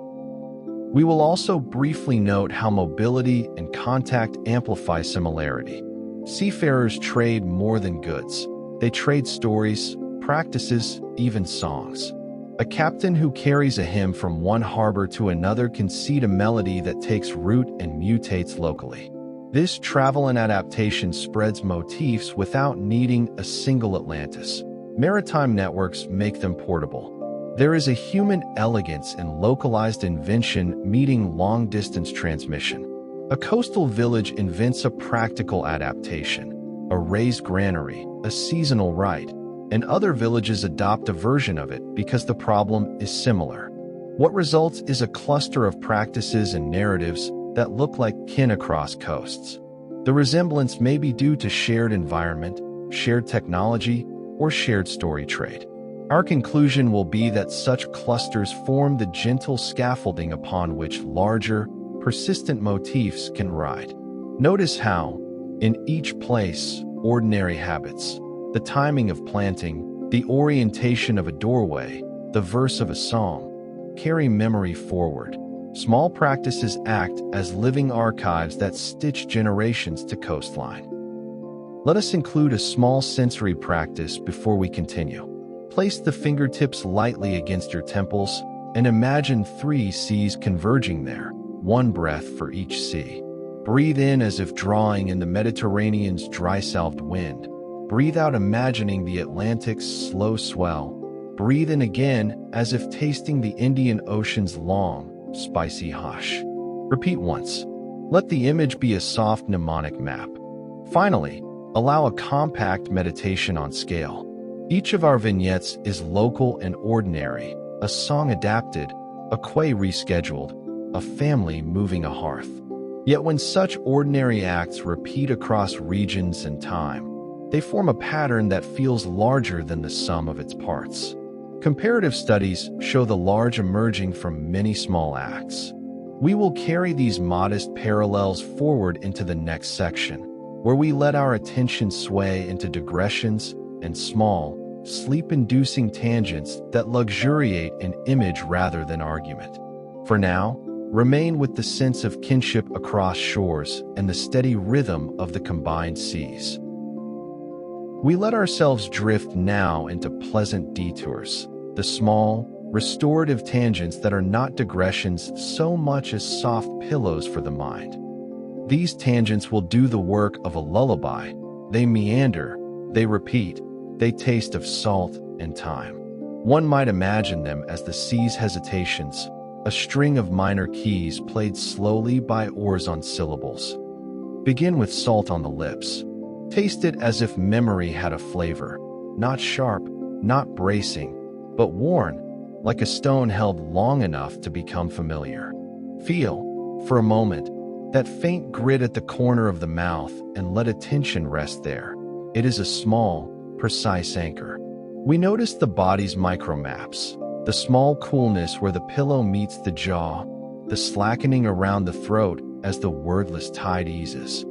We will also briefly note how mobility and contact amplify similarity. Seafarers trade more than goods. They trade stories, practices, even songs. A captain who carries a hymn from one harbor to another can seed a melody that takes root and mutates locally. This travel and adaptation spreads motifs without needing a single Atlantis. Maritime networks make them portable. There is a human elegance in localized invention meeting long-distance transmission. A coastal village invents a practical adaptation, a raised granary, a seasonal rite, and other villages adopt a version of it because the problem is similar. What results is a cluster of practices and narratives that look like kin across coasts. The resemblance may be due to shared environment, shared technology, or shared story trait. Our conclusion will be that such clusters form the gentle scaffolding upon which larger, persistent motifs can ride. Notice how, in each place, ordinary habits, the timing of planting, the orientation of a doorway, the verse of a song, carry memory forward. Small practices act as living archives that stitch generations to coastline. Let us include a small sensory practice before we continue. Place the fingertips lightly against your temples and imagine 3 seas converging there, one breath for each sea. Breathe in as if drawing in the Mediterranean's dry-salved wind. Breathe out imagining the Atlantic's slow swell. Breathe in again as if tasting the Indian Ocean's long, spicy hush. Repeat once. Let the image be a soft mnemonic map. Finally, allow a compact meditation on scale. Each of our vignettes is local and ordinary, a song adapted, a quay rescheduled, a family moving a hearth. Yet when such ordinary acts repeat across regions and time, they form a pattern that feels larger than the sum of its parts. Comparative studies show the large emerging from many small acts. We will carry these modest parallels forward into the next section, where we let our attention sway into digressions and small, sleep-inducing tangents that luxuriate in image rather than argument. For now, remain with the sense of kinship across shores and the steady rhythm of the combined seas. We let ourselves drift now into pleasant detours, the small, restorative tangents that are not digressions so much as soft pillows for the mind. These tangents will do the work of a lullaby. They meander, they repeat, they taste of salt and time. One might imagine them as the sea's hesitations, a string of minor keys played slowly by oars on syllables. Begin with salt on the lips. Taste it as if memory had a flavor. not sharp, not bracing, but worn, like a stone held long enough to become familiar. Feel, for a moment, that faint grit at the corner of the mouth and let attention rest there. It is a small, precise anchor. We notice the body's micromaps, the small coolness where the pillow meets the jaw, the slackening around the throat as the wordless tide eases.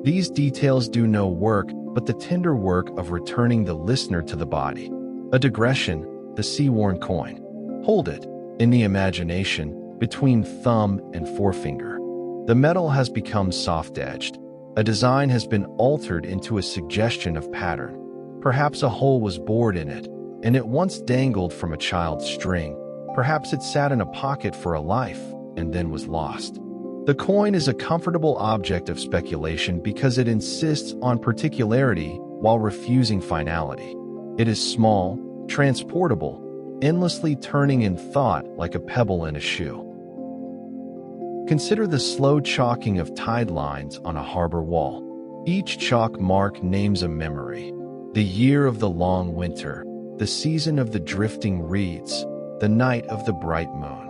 These details do no work but the tender work of returning the listener to the body. A digression, the sea-worn coin. Hold it, in the imagination, between thumb and forefinger. The metal has become soft-edged. A design has been altered into a suggestion of pattern. Perhaps a hole was bored in it, and it once dangled from a child's string. Perhaps it sat in a pocket for a life, and then was lost. The coin is a comfortable object of speculation because it insists on particularity while refusing finality. It is small, transportable, endlessly turning in thought like a pebble in a shoe. Consider the slow chalking of tide lines on a harbor wall. Each chalk mark names a memory. The year of the long winter, the season of the drifting reeds, the night of the bright moon.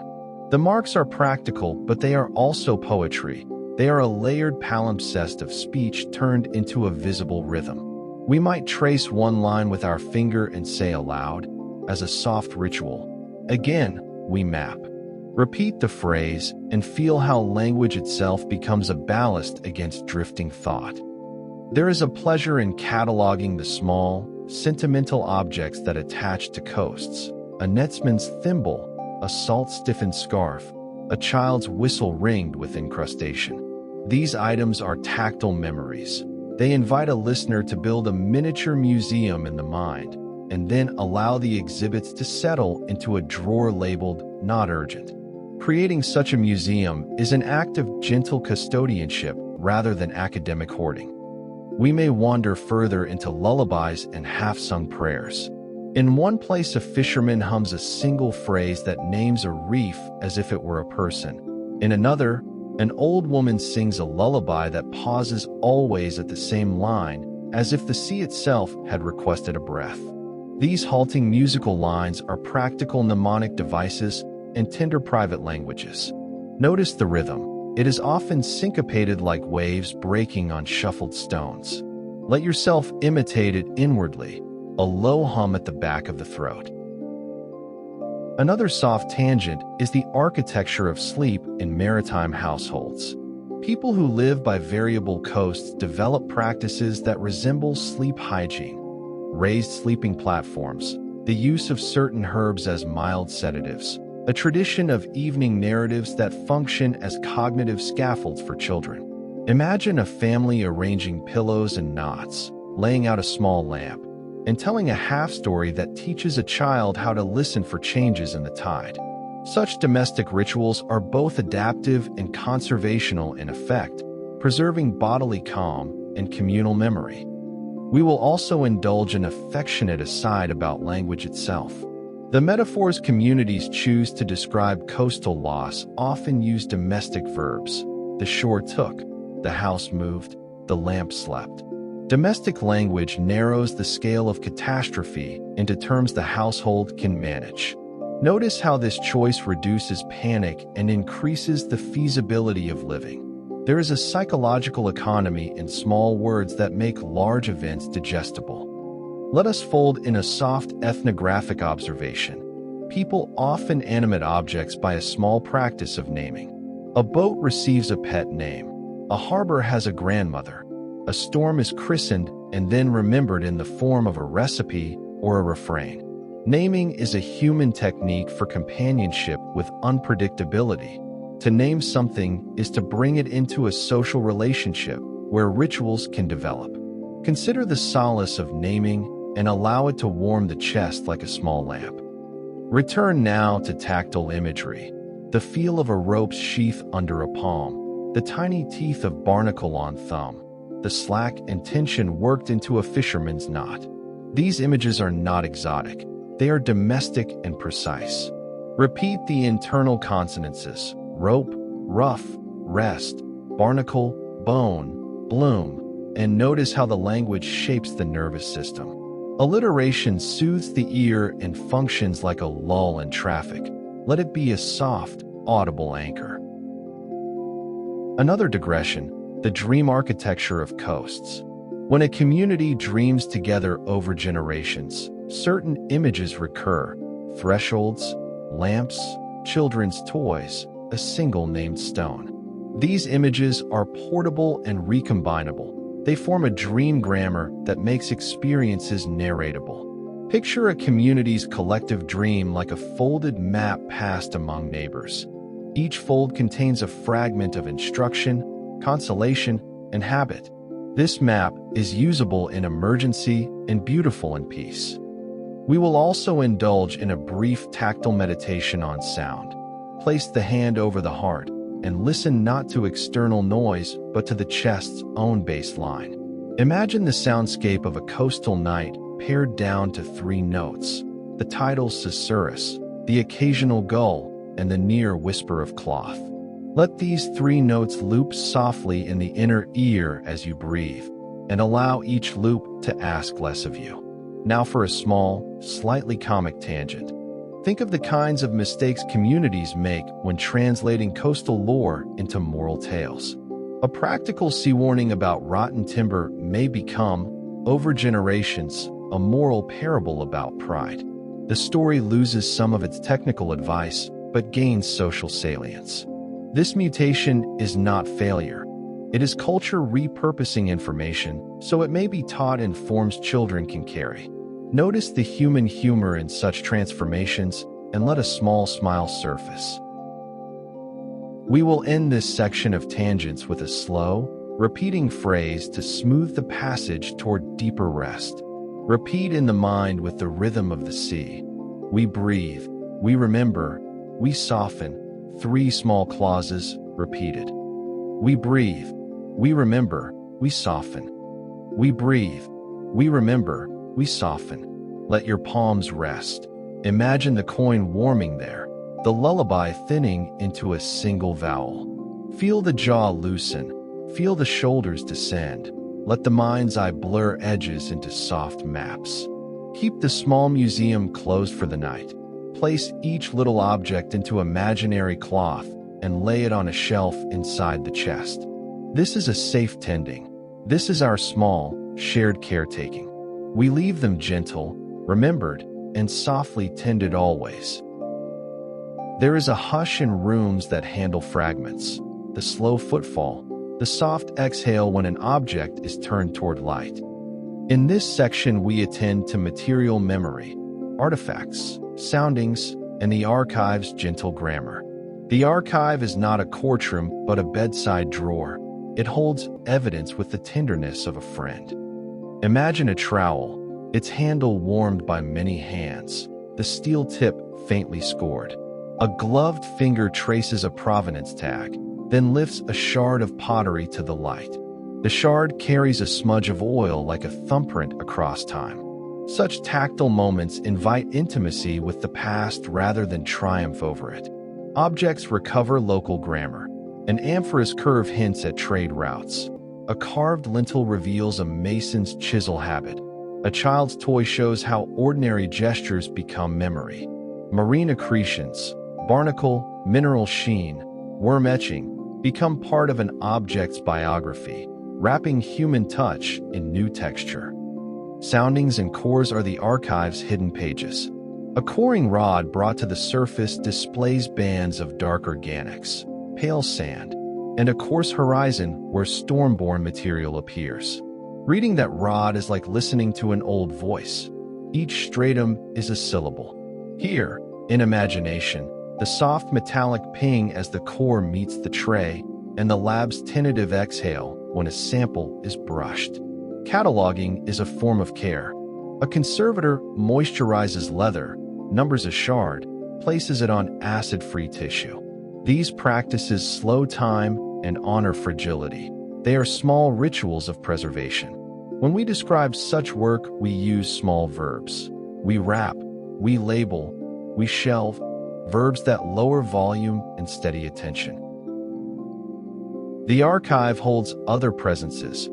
The marks are practical, but they are also poetry. They are a layered palimpsest of speech turned into a visible rhythm. We might trace one line with our finger and say aloud, as a soft ritual. Again, we map. Repeat the phrase and feel how language itself becomes a ballast against drifting thought. There is a pleasure in cataloging the small, sentimental objects that attach to coasts. A netsman's thimble, a salt-stiffened scarf, a child's whistle ringed with incrustation. These items are tactile memories. They invite a listener to build a miniature museum in the mind, and then allow the exhibits to settle into a drawer labeled "Not Urgent." Creating such a museum is an act of gentle custodianship rather than academic hoarding. We may wander further into lullabies and half-sung prayers. In one place, a fisherman hums a single phrase that names a reef as if it were a person. In another, an old woman sings a lullaby that pauses always at the same line, as if the sea itself had requested a breath. These halting musical lines are practical mnemonic devices and tender private languages. Notice the rhythm. It is often syncopated like waves breaking on shuffled stones. Let yourself imitate it inwardly, a low hum at the back of the throat. Another soft tangent is the architecture of sleep in maritime households. People who live by variable coasts develop practices that resemble sleep hygiene. Raised sleeping platforms, the use of certain herbs as mild sedatives, a tradition of evening narratives that function as cognitive scaffolds for children. Imagine a family arranging pillows and knots, laying out a small lamp, and telling a half-story that teaches a child how to listen for changes in the tide. Such domestic rituals are both adaptive and conservational in effect, preserving bodily calm and communal memory. We will also indulge an affectionate aside about language itself. The metaphors communities choose to describe coastal loss often use domestic verbs. The shore took, the house moved, the lamp slept. Domestic language narrows the scale of catastrophe into terms the household can manage. Notice how this choice reduces panic and increases the feasibility of living. There is a psychological economy in small words that make large events digestible. Let us fold in a soft ethnographic observation. People often animate objects by a small practice of naming. A boat receives a pet name. A harbor has a grandmother. A storm is christened and then remembered in the form of a recipe or a refrain. Naming is a human technique for companionship with unpredictability. To name something is to bring it into a social relationship where rituals can develop. Consider the solace of naming and allow it to warm the chest like a small lamp. Return now to tactile imagery. The feel of a rope's sheath under a palm, the tiny teeth of barnacle on thumb, the slack and tension worked into a fisherman's knot. These images are not exotic. They are domestic and precise. Repeat the internal consonances: rope, rough, rest, barnacle, bone, bloom, and notice how the language shapes the nervous system. Alliteration soothes the ear and functions like a lull in traffic. Let it be a soft, audible anchor. Another digression, the dream architecture of coasts. When a community dreams together over generations, certain images recur: thresholds, lamps, children's toys, a single named stone. These images are portable and recombinable. They form a dream grammar that makes experiences narratable. Picture a community's collective dream like a folded map passed among neighbors. Each fold contains a fragment of instruction, consolation, and habit. This map is usable in emergency and beautiful in peace. We will also indulge in a brief tactile meditation on sound. Place the hand over the heart and listen not to external noise but to the chest's own baseline. Imagine the soundscape of a coastal night pared down to 3 notes: the tidal susurrus, the occasional gull, and the near whisper of cloth. Let these 3 notes loop softly in the inner ear as you breathe, and allow each loop to ask less of you. Now for a small, slightly comic tangent. Think of the kinds of mistakes communities make when translating coastal lore into moral tales. A practical sea warning about rotten timber may become, over generations, a moral parable about pride. The story loses some of its technical advice, but gains social salience. This mutation is not failure. It is culture repurposing information so it may be taught in forms children can carry. Notice the human humor in such transformations and let a small smile surface. We will end this section of tangents with a slow, repeating phrase to smooth the passage toward deeper rest. Repeat in the mind with the rhythm of the sea. We breathe, we remember, we soften. 3 small clauses, repeated. We breathe, we remember, we soften. We breathe, we remember, we soften. Let your palms rest. Imagine the coin warming there, the lullaby thinning into a single vowel. Feel the jaw loosen, feel the shoulders descend. Let the mind's eye blur edges into soft maps. Keep the small museum closed for the night. Place each little object into imaginary cloth and lay it on a shelf inside the chest. This is a safe tending. This is our small, shared caretaking. We leave them gentle, remembered, and softly tended always. There is a hush in rooms that handle fragments, the slow footfall, the soft exhale when an object is turned toward light. In this section we attend to material memory, artifacts, soundings, and the archive's gentle grammar. The archive is not a courtroom but a bedside drawer. It holds evidence with the tenderness of a friend. Imagine a trowel, its handle warmed by many hands, the steel tip faintly scored. A gloved finger traces a provenance tag, then lifts a shard of pottery to the light. The shard carries a smudge of oil like a thumbprint across time. Such tactile moments invite intimacy with the past rather than triumph over it. Objects recover local grammar. An amphorae's curve hints at trade routes. A carved lintel reveals a mason's chisel habit. A child's toy shows how ordinary gestures become memory. Marine accretions, barnacle, mineral sheen, worm etching, become part of an object's biography, wrapping human touch in new texture. Soundings and cores are the archive's hidden pages. A coring rod brought to the surface displays bands of dark organics, pale sand, and a coarse horizon where storm-born material appears. Reading that rod is like listening to an old voice. Each stratum is a syllable. Here, in imagination, the soft metallic ping as the core meets the tray, and the lab's tentative exhale when a sample is brushed. Cataloging is a form of care. A conservator moisturizes leather, numbers a shard, places it on acid-free tissue. These practices slow time and honor fragility. They are small rituals of preservation. When we describe such work, we use small verbs. We wrap, we label, we shelve, verbs that lower volume and steady attention. The archive holds other presences,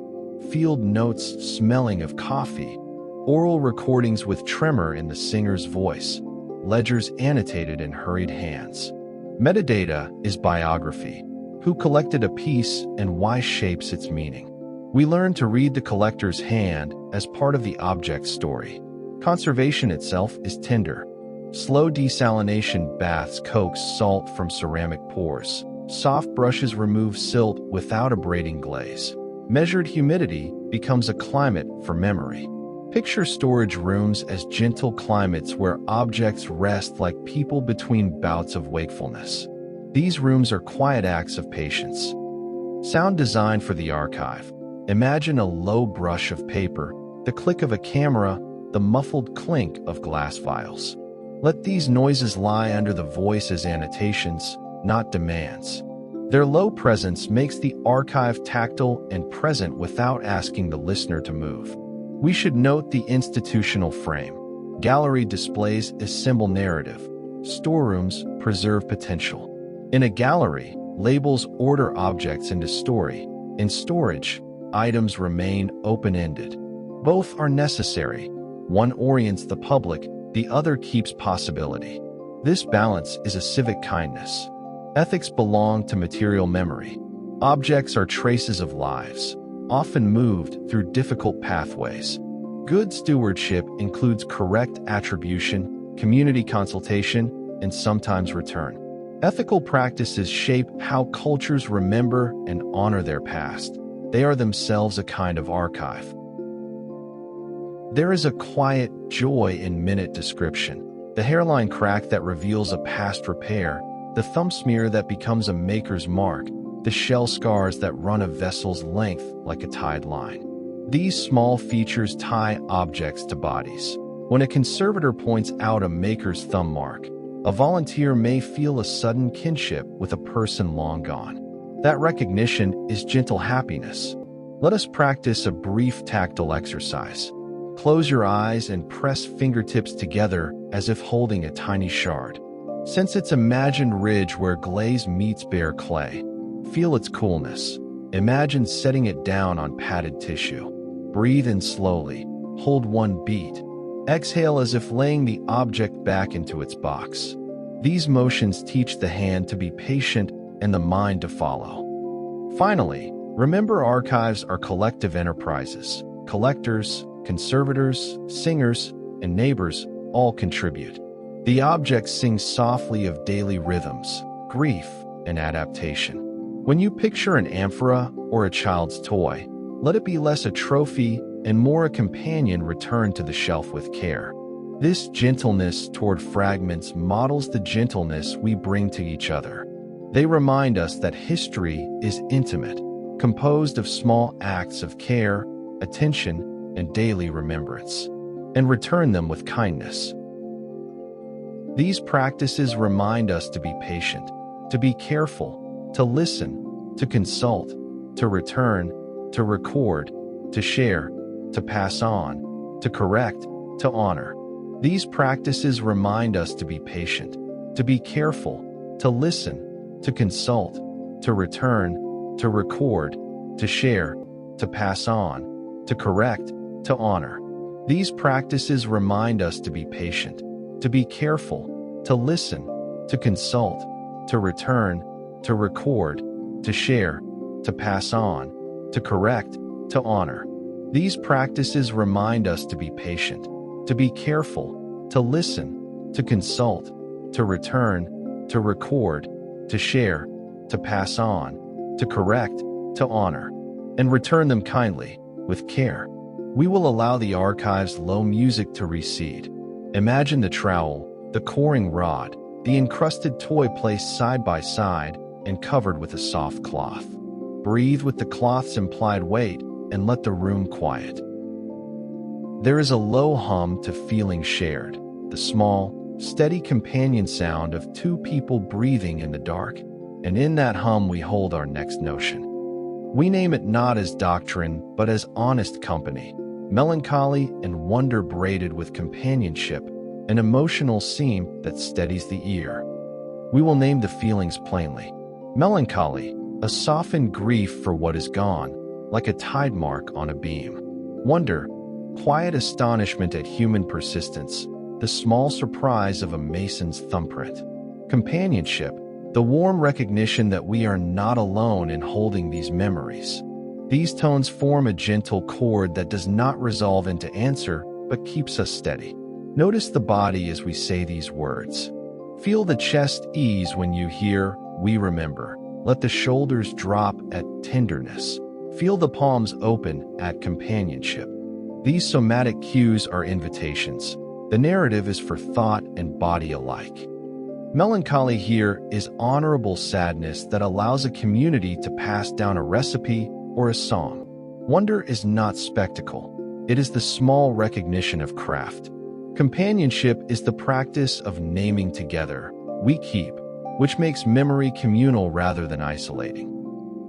field notes smelling of coffee, oral recordings with tremor in the singer's voice, ledgers annotated in hurried hands. Metadata is biography. Who collected a piece and why shapes its meaning. We learn to read the collector's hand as part of the object's story. Conservation itself is tender. Slow desalination baths coax salt from ceramic pores. Soft brushes remove silt without a braiding glaze. Measured humidity becomes a climate for memory. Picture storage rooms as gentle climates where objects rest like people between bouts of wakefulness. These rooms are quiet acts of patience. Sound design for the archive. Imagine a low brush of paper, the click of a camera, the muffled clink of glass vials. Let these noises lie under the voice as annotations, not demands. Their low presence makes the archive tactile and present without asking the listener to move. We should note the institutional frame. Gallery displays assemble narrative. Storerooms preserve potential. In a gallery, labels order objects into story. In storage, items remain open-ended. Both are necessary. One orients the public, the other keeps possibility. This balance is a civic kindness. Ethics belong to material memory. Objects are traces of lives, often moved through difficult pathways. Good stewardship includes correct attribution, community consultation, and sometimes return. Ethical practices shape how cultures remember and honor their past. They are themselves a kind of archive. There is a quiet joy in minute description. The hairline crack that reveals a past repair, the thumb smear that becomes a maker's mark, the shell scars that run a vessel's length like a tide line. These small features tie objects to bodies. When a conservator points out a maker's thumb mark, a volunteer may feel a sudden kinship with a person long gone. That recognition is gentle happiness. Let us practice a brief tactile exercise. Close your eyes and press fingertips together as if holding a tiny shard. Sense its imagined ridge where glaze meets bare clay. Feel its coolness. Imagine setting it down on padded tissue. Breathe in slowly. Hold one beat. Exhale as if laying the object back into its box. These motions teach the hand to be patient and the mind to follow. Finally, remember archives are collective enterprises. Collectors, conservators, singers, and neighbors all contribute. The objects sing softly of daily rhythms, grief, and adaptation. When you picture an amphora or a child's toy, let it be less a trophy and more a companion returned to the shelf with care. This gentleness toward fragments models the gentleness we bring to each other. They remind us that history is intimate, composed of small acts of care, attention, and daily remembrance, and return them with kindness. These practices remind us to be patient, to be careful, to listen, to consult, to return, to record, to share, to pass on, to correct, to honor. These practices remind us to be patient, to be careful, to listen, to consult, to return, to record, to share, to pass on, to correct, to honor. These practices remind us to be patient, to be careful, to listen, to consult, to return, to record, to share, to pass on, to correct, to honor. These practices remind us to be patient, to be careful, to listen, to consult, to return, to record, to share, to pass on, to correct, to honor, and return them kindly, with care. We will allow the archive's low music to recede. Imagine the trowel, the coring rod, the encrusted toy placed side by side and covered with a soft cloth. Breathe with the cloth's implied weight and let the room quiet. There is a low hum to feeling shared, the small, steady companion sound of two people breathing in the dark, and in that hum we hold our next notion. We name it not as doctrine, but as honest company, melancholy and wonder braided with companionship, an emotional seam that steadies the ear. We will name the feelings plainly. Melancholy, a softened grief for what is gone, like a tide mark on a beam. Wonder, quiet astonishment at human persistence, the small surprise of a mason's thumbprint. Companionship, the warm recognition that we are not alone in holding these memories. These tones form a gentle chord that does not resolve into answer, but keeps us steady. Notice the body as we say these words. Feel the chest ease when you hear, "We remember." Let the shoulders drop at tenderness. Feel the palms open at companionship. These somatic cues are invitations. The narrative is for thought and body alike. Melancholy here is honorable sadness that allows a community to pass down a recipe or a song. Wonder is not spectacle. It is the small recognition of craft. Companionship is the practice of naming together, "We keep," which makes memory communal rather than isolating.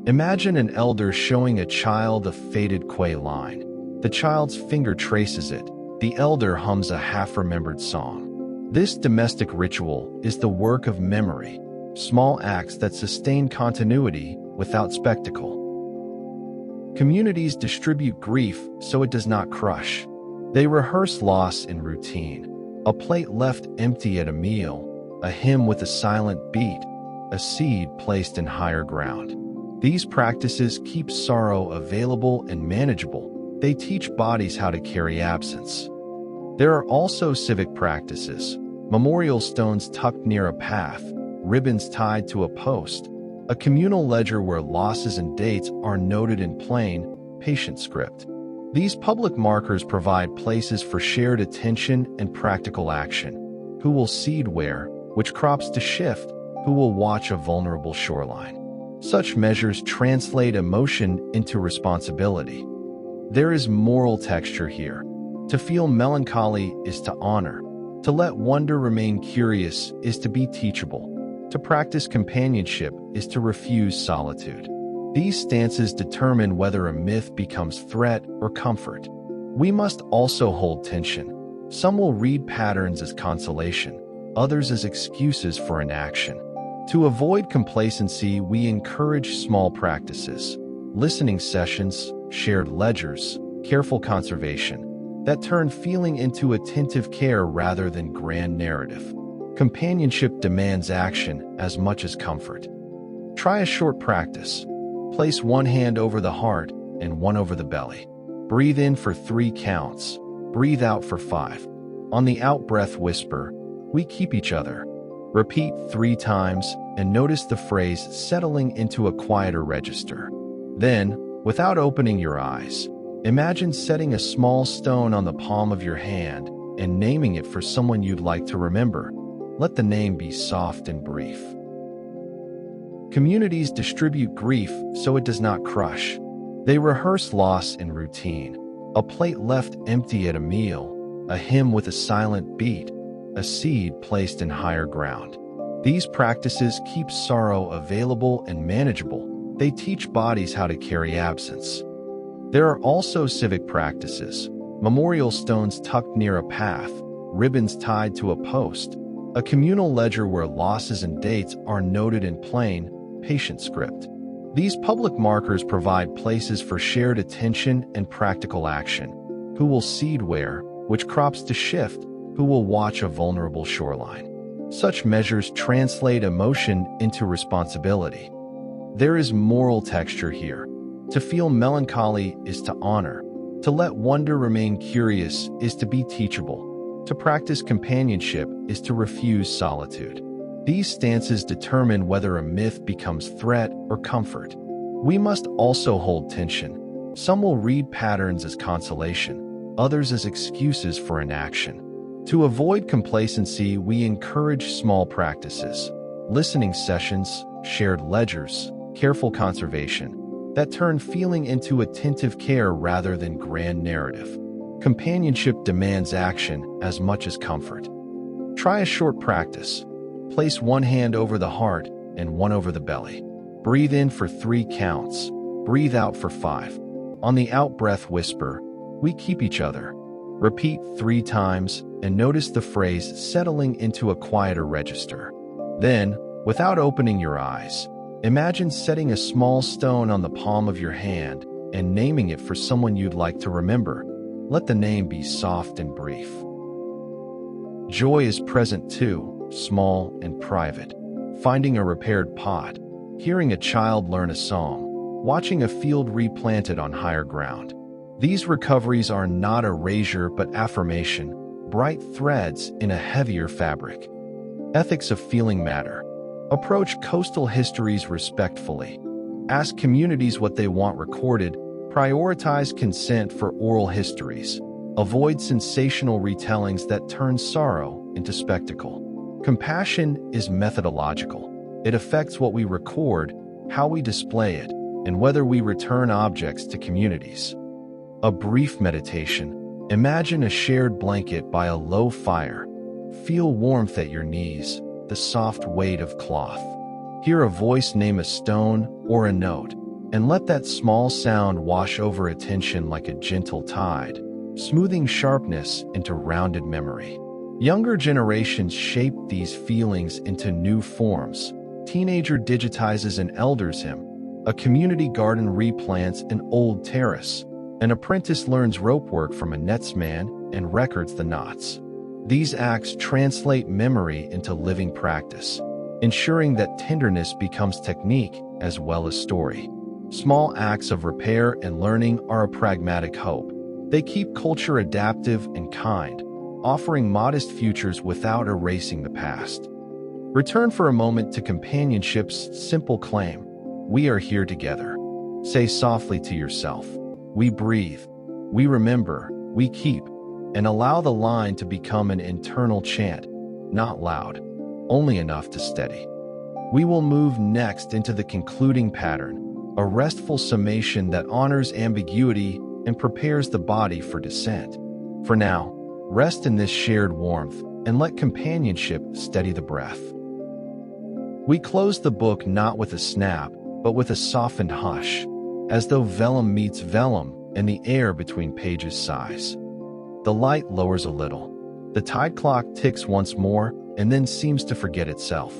Imagine an elder showing a child a faded quay line. The child's finger traces it. The elder hums a half-remembered song. This domestic ritual is the work of memory, small acts that sustain continuity without spectacle. Communities distribute grief so it does not crush. They rehearse loss in routine. A plate left empty at a meal, a hymn with a silent beat, a seed placed in higher ground. These practices keep sorrow available and manageable. They teach bodies how to carry absence. There are also civic practices, memorial stones tucked near a path, ribbons tied to a post, a communal ledger where losses and dates are noted in plain, patient script. These public markers provide places for shared attention and practical action. Who will seed where, which crops to shift, who will watch a vulnerable shoreline. Such measures translate emotion into responsibility. There is moral texture here. To feel melancholy is to honor. To let wonder remain curious is to be teachable. To practice companionship is to refuse solitude. These stances determine whether a myth becomes threat or comfort. We must also hold tension. Some will read patterns as consolation, others as excuses for inaction. To avoid complacency, we encourage small practices, listening sessions, shared ledgers, careful conservation, that turn feeling into attentive care rather than grand narrative. Companionship demands action as much as comfort. Try a short practice. Place one hand over the heart and one over the belly. Breathe in for 3 counts. Breathe out for 5. On the out-breath whisper, "We keep each other." Repeat 3 times and notice the phrase settling into a quieter register. Then, without opening your eyes, imagine setting a small stone on the palm of your hand and naming it for someone you'd like to remember. Let the name be soft and brief. Communities distribute grief so it does not crush. They rehearse loss in routine. A plate left empty at a meal, a hymn with a silent beat, a seed placed in higher ground. These practices keep sorrow available and manageable. They teach bodies how to carry absence. There are also civic practices, memorial stones tucked near a path, ribbons tied to a post, a communal ledger where losses and dates are noted in plain, patient script. These public markers provide places for shared attention and practical action. Who will seed where, which crops to shift, who will watch a vulnerable shoreline. Such measures translate emotion into responsibility. There is moral texture here. To feel melancholy is to honor. To let wonder remain curious is to be teachable. To practice companionship is to refuse solitude. These stances determine whether a myth becomes threat or comfort. We must also hold tension. Some will read patterns as consolation, others as excuses for inaction. To avoid complacency, we encourage small practices, listening sessions, shared ledgers, careful conservation, that turn feeling into attentive care rather than grand narrative. Companionship demands action as much as comfort. Try a short practice. Place one hand over the heart and one over the belly. Breathe in for 3 counts. Breathe out for 5. On the out-breath whisper, "We keep each other." Repeat 3 times and notice the phrase settling into a quieter register. Then, without opening your eyes, imagine setting a small stone on the palm of your hand and naming it for someone you'd like to remember. Let the name be soft and brief. Joy is present too, small and private. Finding a repaired pot, hearing a child learn a song, watching a field replanted on higher ground. These recoveries are not erasure but affirmation, bright threads in a heavier fabric. Ethics of feeling matter. Approach coastal histories respectfully. Ask communities what they want recorded. Prioritize consent for oral histories. Avoid sensational retellings that turn sorrow into spectacle. Compassion is methodological. It affects what we record, how we display it, and whether we return objects to communities. A brief meditation. Imagine a shared blanket by a low fire. Feel warmth at your knees, the soft weight of cloth. Hear a voice name a stone or a note, and let that small sound wash over attention like a gentle tide, smoothing sharpness into rounded memory. Younger generations shape these feelings into new forms. Teenager digitizes an elder's hymn. A community garden replants an old terrace. An apprentice learns rope work from a netsman and records the knots. These acts translate memory into living practice, ensuring that tenderness becomes technique as well as story. Small acts of repair and learning are a pragmatic hope. They keep culture adaptive and kind, offering modest futures without erasing the past. Return for a moment to companionship's simple claim. We are here together. Say softly to yourself, we breathe, we remember, we keep, and allow the line to become an internal chant, not loud, only enough to steady. We will move next into the concluding pattern, a restful summation that honors ambiguity and prepares the body for descent. For now, rest in this shared warmth and let companionship steady the breath. We close the book not with a snap, but with a softened hush, as though vellum meets vellum and the air between pages sighs. The light lowers a little. The tide clock ticks once more and then seems to forget itself.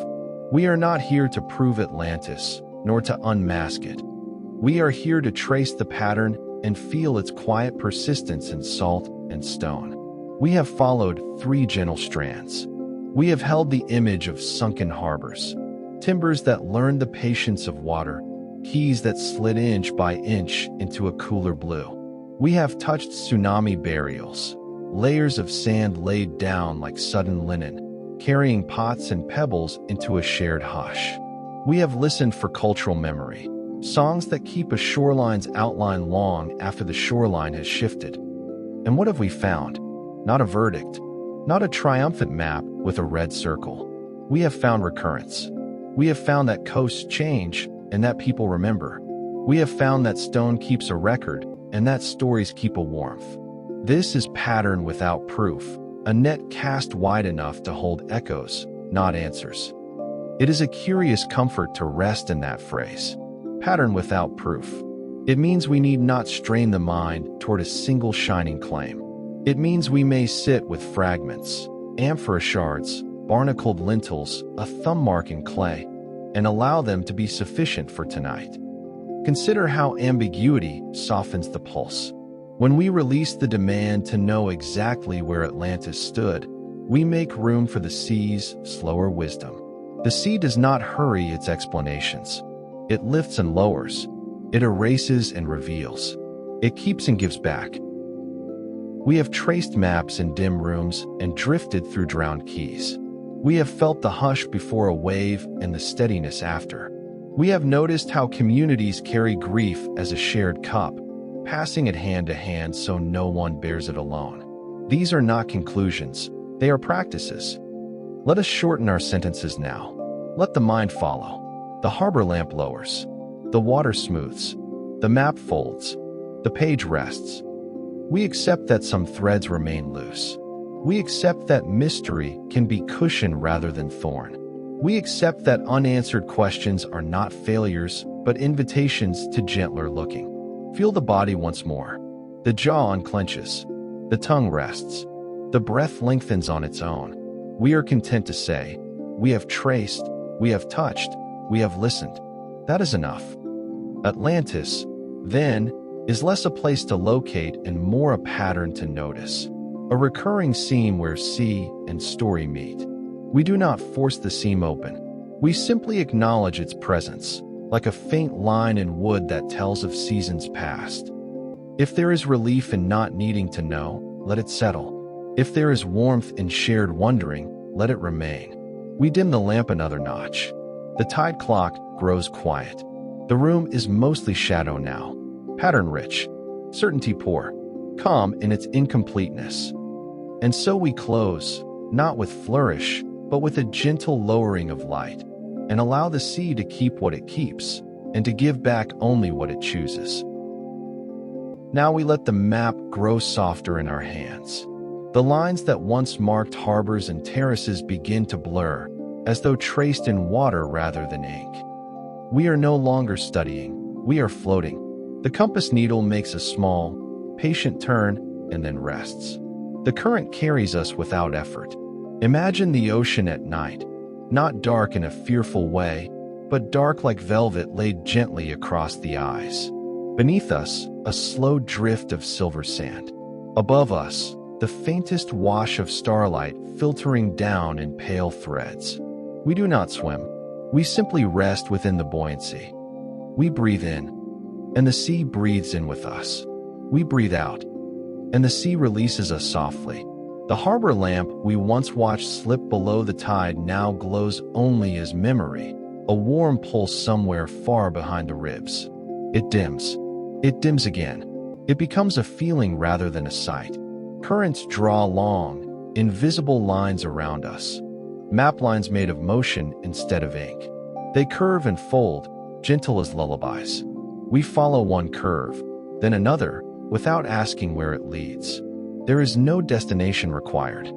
We are not here to prove Atlantis, nor to unmask it. We are here to trace the pattern and feel its quiet persistence in salt and stone. We have followed 3 gentle strands. We have held the image of sunken harbors, timbers that learned the patience of water, keys that slid inch by inch into a cooler blue. We have touched tsunami burials, layers of sand laid down like sudden linen, carrying pots and pebbles into a shared hush. We have listened for cultural memory, songs that keep a shoreline's outline long after the shoreline has shifted. And what have we found? Not a verdict, not a triumphant map with a red circle. We have found recurrence. We have found that coasts change and that people remember. We have found that stone keeps a record and that stories keep a warmth. This is pattern without proof, a net cast wide enough to hold echoes, not answers. It is a curious comfort to rest in that phrase, pattern without proof. It means we need not strain the mind toward a single shining claim. It means we may sit with fragments, amphorae shards, barnacled lintels, a thumb mark in clay, and allow them to be sufficient for tonight. Consider how ambiguity softens the pulse. When we release the demand to know exactly where Atlantis stood, we make room for the sea's slower wisdom. The sea does not hurry its explanations. It lifts and lowers. It erases and reveals. It keeps and gives back. We have traced maps in dim rooms and drifted through drowned keys. We have felt the hush before a wave and the steadiness after. We have noticed how communities carry grief as a shared cup, passing it hand to hand so no one bears it alone. These are not conclusions. They are practices. Let us shorten our sentences now. Let the mind follow. The harbor lamp lowers. The water smooths. The map folds. The page rests. We accept that some threads remain loose. We accept that mystery can be cushion rather than thorn. We accept that unanswered questions are not failures, but invitations to gentler looking. Feel the body once more. The jaw unclenches. The tongue rests. The breath lengthens on its own. We are content to say, we have traced, we have touched, we have listened. That is enough. Atlantis, then, is less a place to locate and more a pattern to notice. A recurring seam where sea and story meet. We do not force the seam open. We simply acknowledge its presence, like a faint line in wood that tells of seasons past. If there is relief in not needing to know, let it settle. If there is warmth in shared wondering, let it remain. We dim the lamp another notch. The tide clock grows quiet. The room is mostly shadow now, pattern-rich, certainty poor, calm in its incompleteness. And so we close, not with flourish, but with a gentle lowering of light, and allow the sea to keep what it keeps, and to give back only what it chooses. Now we let the map grow softer in our hands. The lines that once marked harbors and terraces begin to blur, as though traced in water rather than ink. We are no longer studying, we are floating. The compass needle makes a small, patient turn and then rests. The current carries us without effort. Imagine the ocean at night, not dark in a fearful way, but dark like velvet laid gently across the eyes. Beneath us, a slow drift of silver sand. Above us, the faintest wash of starlight filtering down in pale threads. We do not swim. We simply rest within the buoyancy. We breathe in, and the sea breathes in with us. We breathe out, and the sea releases us softly. The harbor lamp we once watched slip below the tide now glows only as memory, a warm pulse somewhere far behind the ribs. It dims. It dims again. It becomes a feeling rather than a sight. Currents draw long, invisible lines around us. Map lines made of motion instead of ink. They curve and fold, gentle as lullabies. We follow one curve, then another, without asking where it leads. There is no destination required.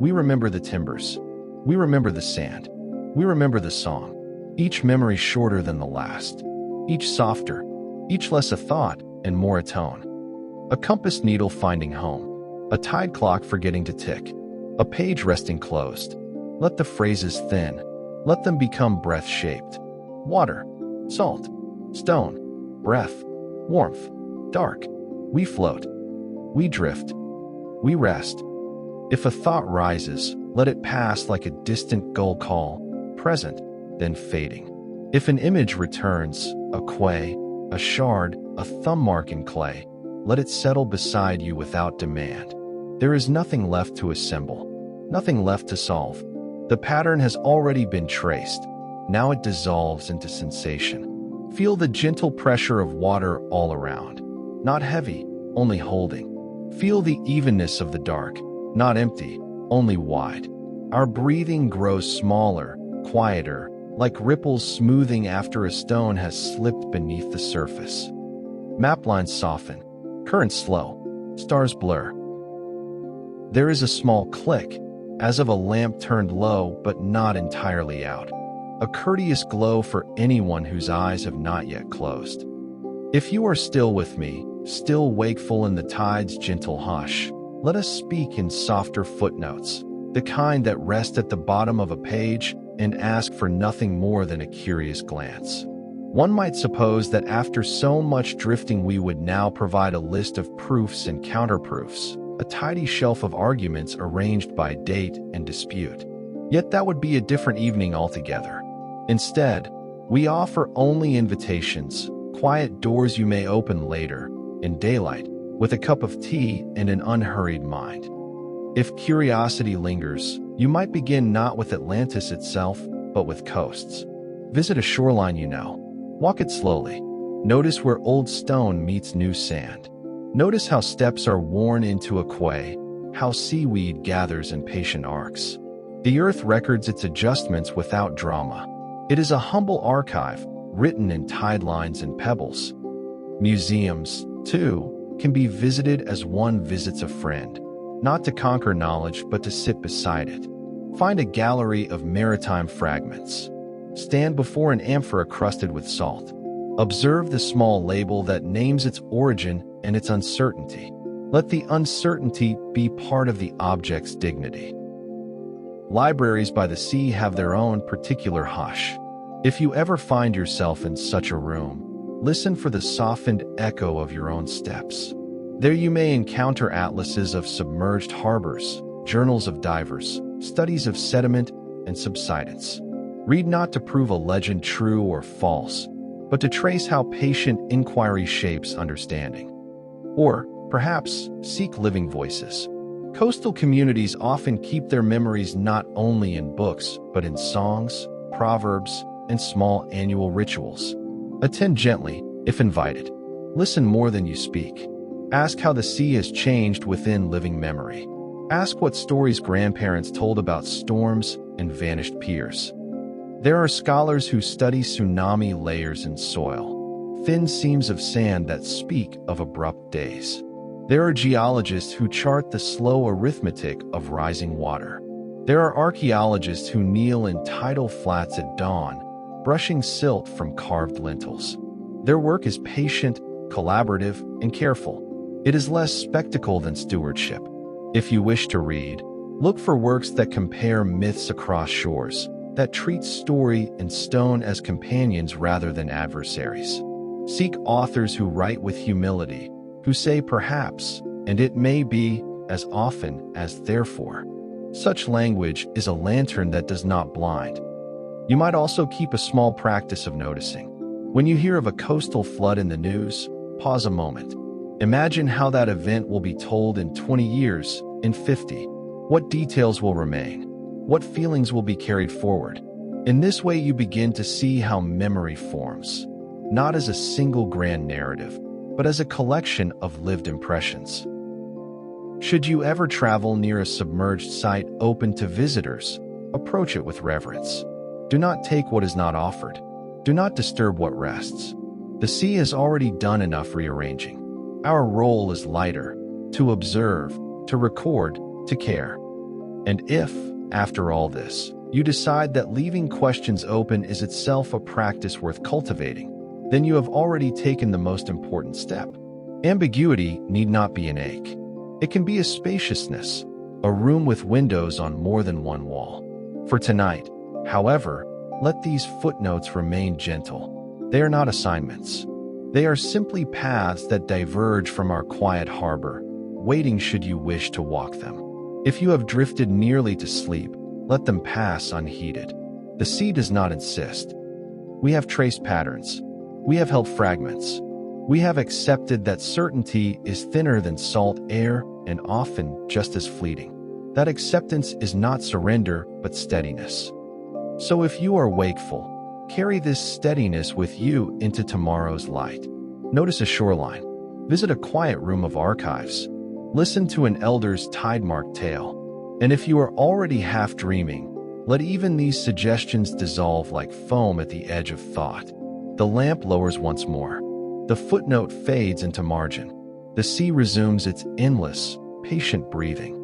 We remember the timbers. We remember the sand. We remember the song. Each memory shorter than the last. Each softer. Each less a thought and more a tone. A compass needle finding home. A tide clock forgetting to tick. A page resting closed. Let the phrases thin. Let them become breath-shaped. Water, salt, stone, breath, warmth, dark. We float. We drift. We rest. If a thought rises, let it pass like a distant gull call, present, then fading. If an image returns, a quay, a shard, a thumb mark in clay, let it settle beside you without demand. There is nothing left to assemble, nothing left to solve. The pattern has already been traced. Now it dissolves into sensation. Feel the gentle pressure of water all around. Not heavy, only holding. Feel the evenness of the dark, not empty, only wide. Our breathing grows smaller, quieter, like ripples smoothing after a stone has slipped beneath the surface. Map lines soften, currents slow, stars blur. There is a small click, as of a lamp turned low but not entirely out. A courteous glow for anyone whose eyes have not yet closed. If you are still with me, still wakeful in the tide's gentle hush, let us speak in softer footnotes, the kind that rest at the bottom of a page and ask for nothing more than a curious glance. One might suppose that after so much drifting we would now provide a list of proofs and counterproofs, a tidy shelf of arguments arranged by date and dispute. Yet that would be a different evening altogether. Instead, we offer only invitations, quiet doors you may open later, in daylight, with a cup of tea and an unhurried mind. If curiosity lingers, you might begin not with Atlantis itself, but with coasts. Visit a shoreline you know. Walk it slowly. Notice where old stone meets new sand. Notice how steps are worn into a quay, how seaweed gathers in patient arcs. The earth records its adjustments without drama. It is a humble archive, written in tide lines and pebbles. Museums, too, can be visited as one visits a friend, not to conquer knowledge but to sit beside it. Find a gallery of maritime fragments. Stand before an amphora crusted with salt. Observe the small label that names its origin and its uncertainty. Let the uncertainty be part of the object's dignity. Libraries by the sea have their own particular hush. If you ever find yourself in such a room, Listen for the softened echo of your own steps. There you may encounter atlases of submerged harbors, journals of divers, studies of sediment and subsidence. Read not to prove a legend true or false, but to trace how patient inquiry shapes understanding. Or, perhaps, seek living voices. Coastal communities often keep their memories not only in books, but in songs, proverbs, and small annual rituals. Attend gently, if invited. Listen more than you speak. Ask how the sea has changed within living memory. Ask what stories grandparents told about storms and vanished piers. There are scholars who study tsunami layers in soil, thin seams of sand that speak of abrupt days. There are geologists who chart the slow arithmetic of rising water. There are archaeologists who kneel in tidal flats at dawn, brushing silt from carved lintels. Their work is patient, collaborative, and careful. It is less spectacle than stewardship. If you wish to read, look for works that compare myths across shores, that treat story and stone as companions rather than adversaries. Seek authors who write with humility, who say perhaps, and it may be, as often as therefore. Such language is a lantern that does not blind. You might also keep a small practice of noticing. When you hear of a coastal flood in the news, pause a moment. Imagine how that event will be told in 20 years, in 50. What details will remain? What feelings will be carried forward? In this way, you begin to see how memory forms, not as a single grand narrative, but as a collection of lived impressions. Should you ever travel near a submerged site open to visitors, approach it with reverence. Do not take what is not offered. Do not disturb what rests. The sea has already done enough rearranging. Our role is lighter, to observe, to record, to care. And if, after all this, you decide that leaving questions open is itself a practice worth cultivating, then you have already taken the most important step. Ambiguity need not be an ache. It can be a spaciousness, a room with windows on more than one wall. For tonight, however, let these footnotes remain gentle. They are not assignments. They are simply paths that diverge from our quiet harbor, waiting should you wish to walk them. If you have drifted nearly to sleep, let them pass unheeded. The sea does not insist. We have traced patterns. We have held fragments. We have accepted that certainty is thinner than salt air and often just as fleeting. That acceptance is not surrender, but steadiness. So if you are wakeful, carry this steadiness with you into tomorrow's light. Notice a shoreline. Visit a quiet room of archives. Listen to an elder's tide-marked tale. And if you are already half dreaming, let even these suggestions dissolve like foam at the edge of thought. The lamp lowers once more. The footnote fades into margin. The sea resumes its endless, patient breathing.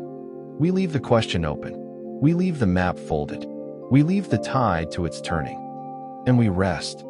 We leave the question open. We leave the map folded. We leave the tide to its turning. And we rest,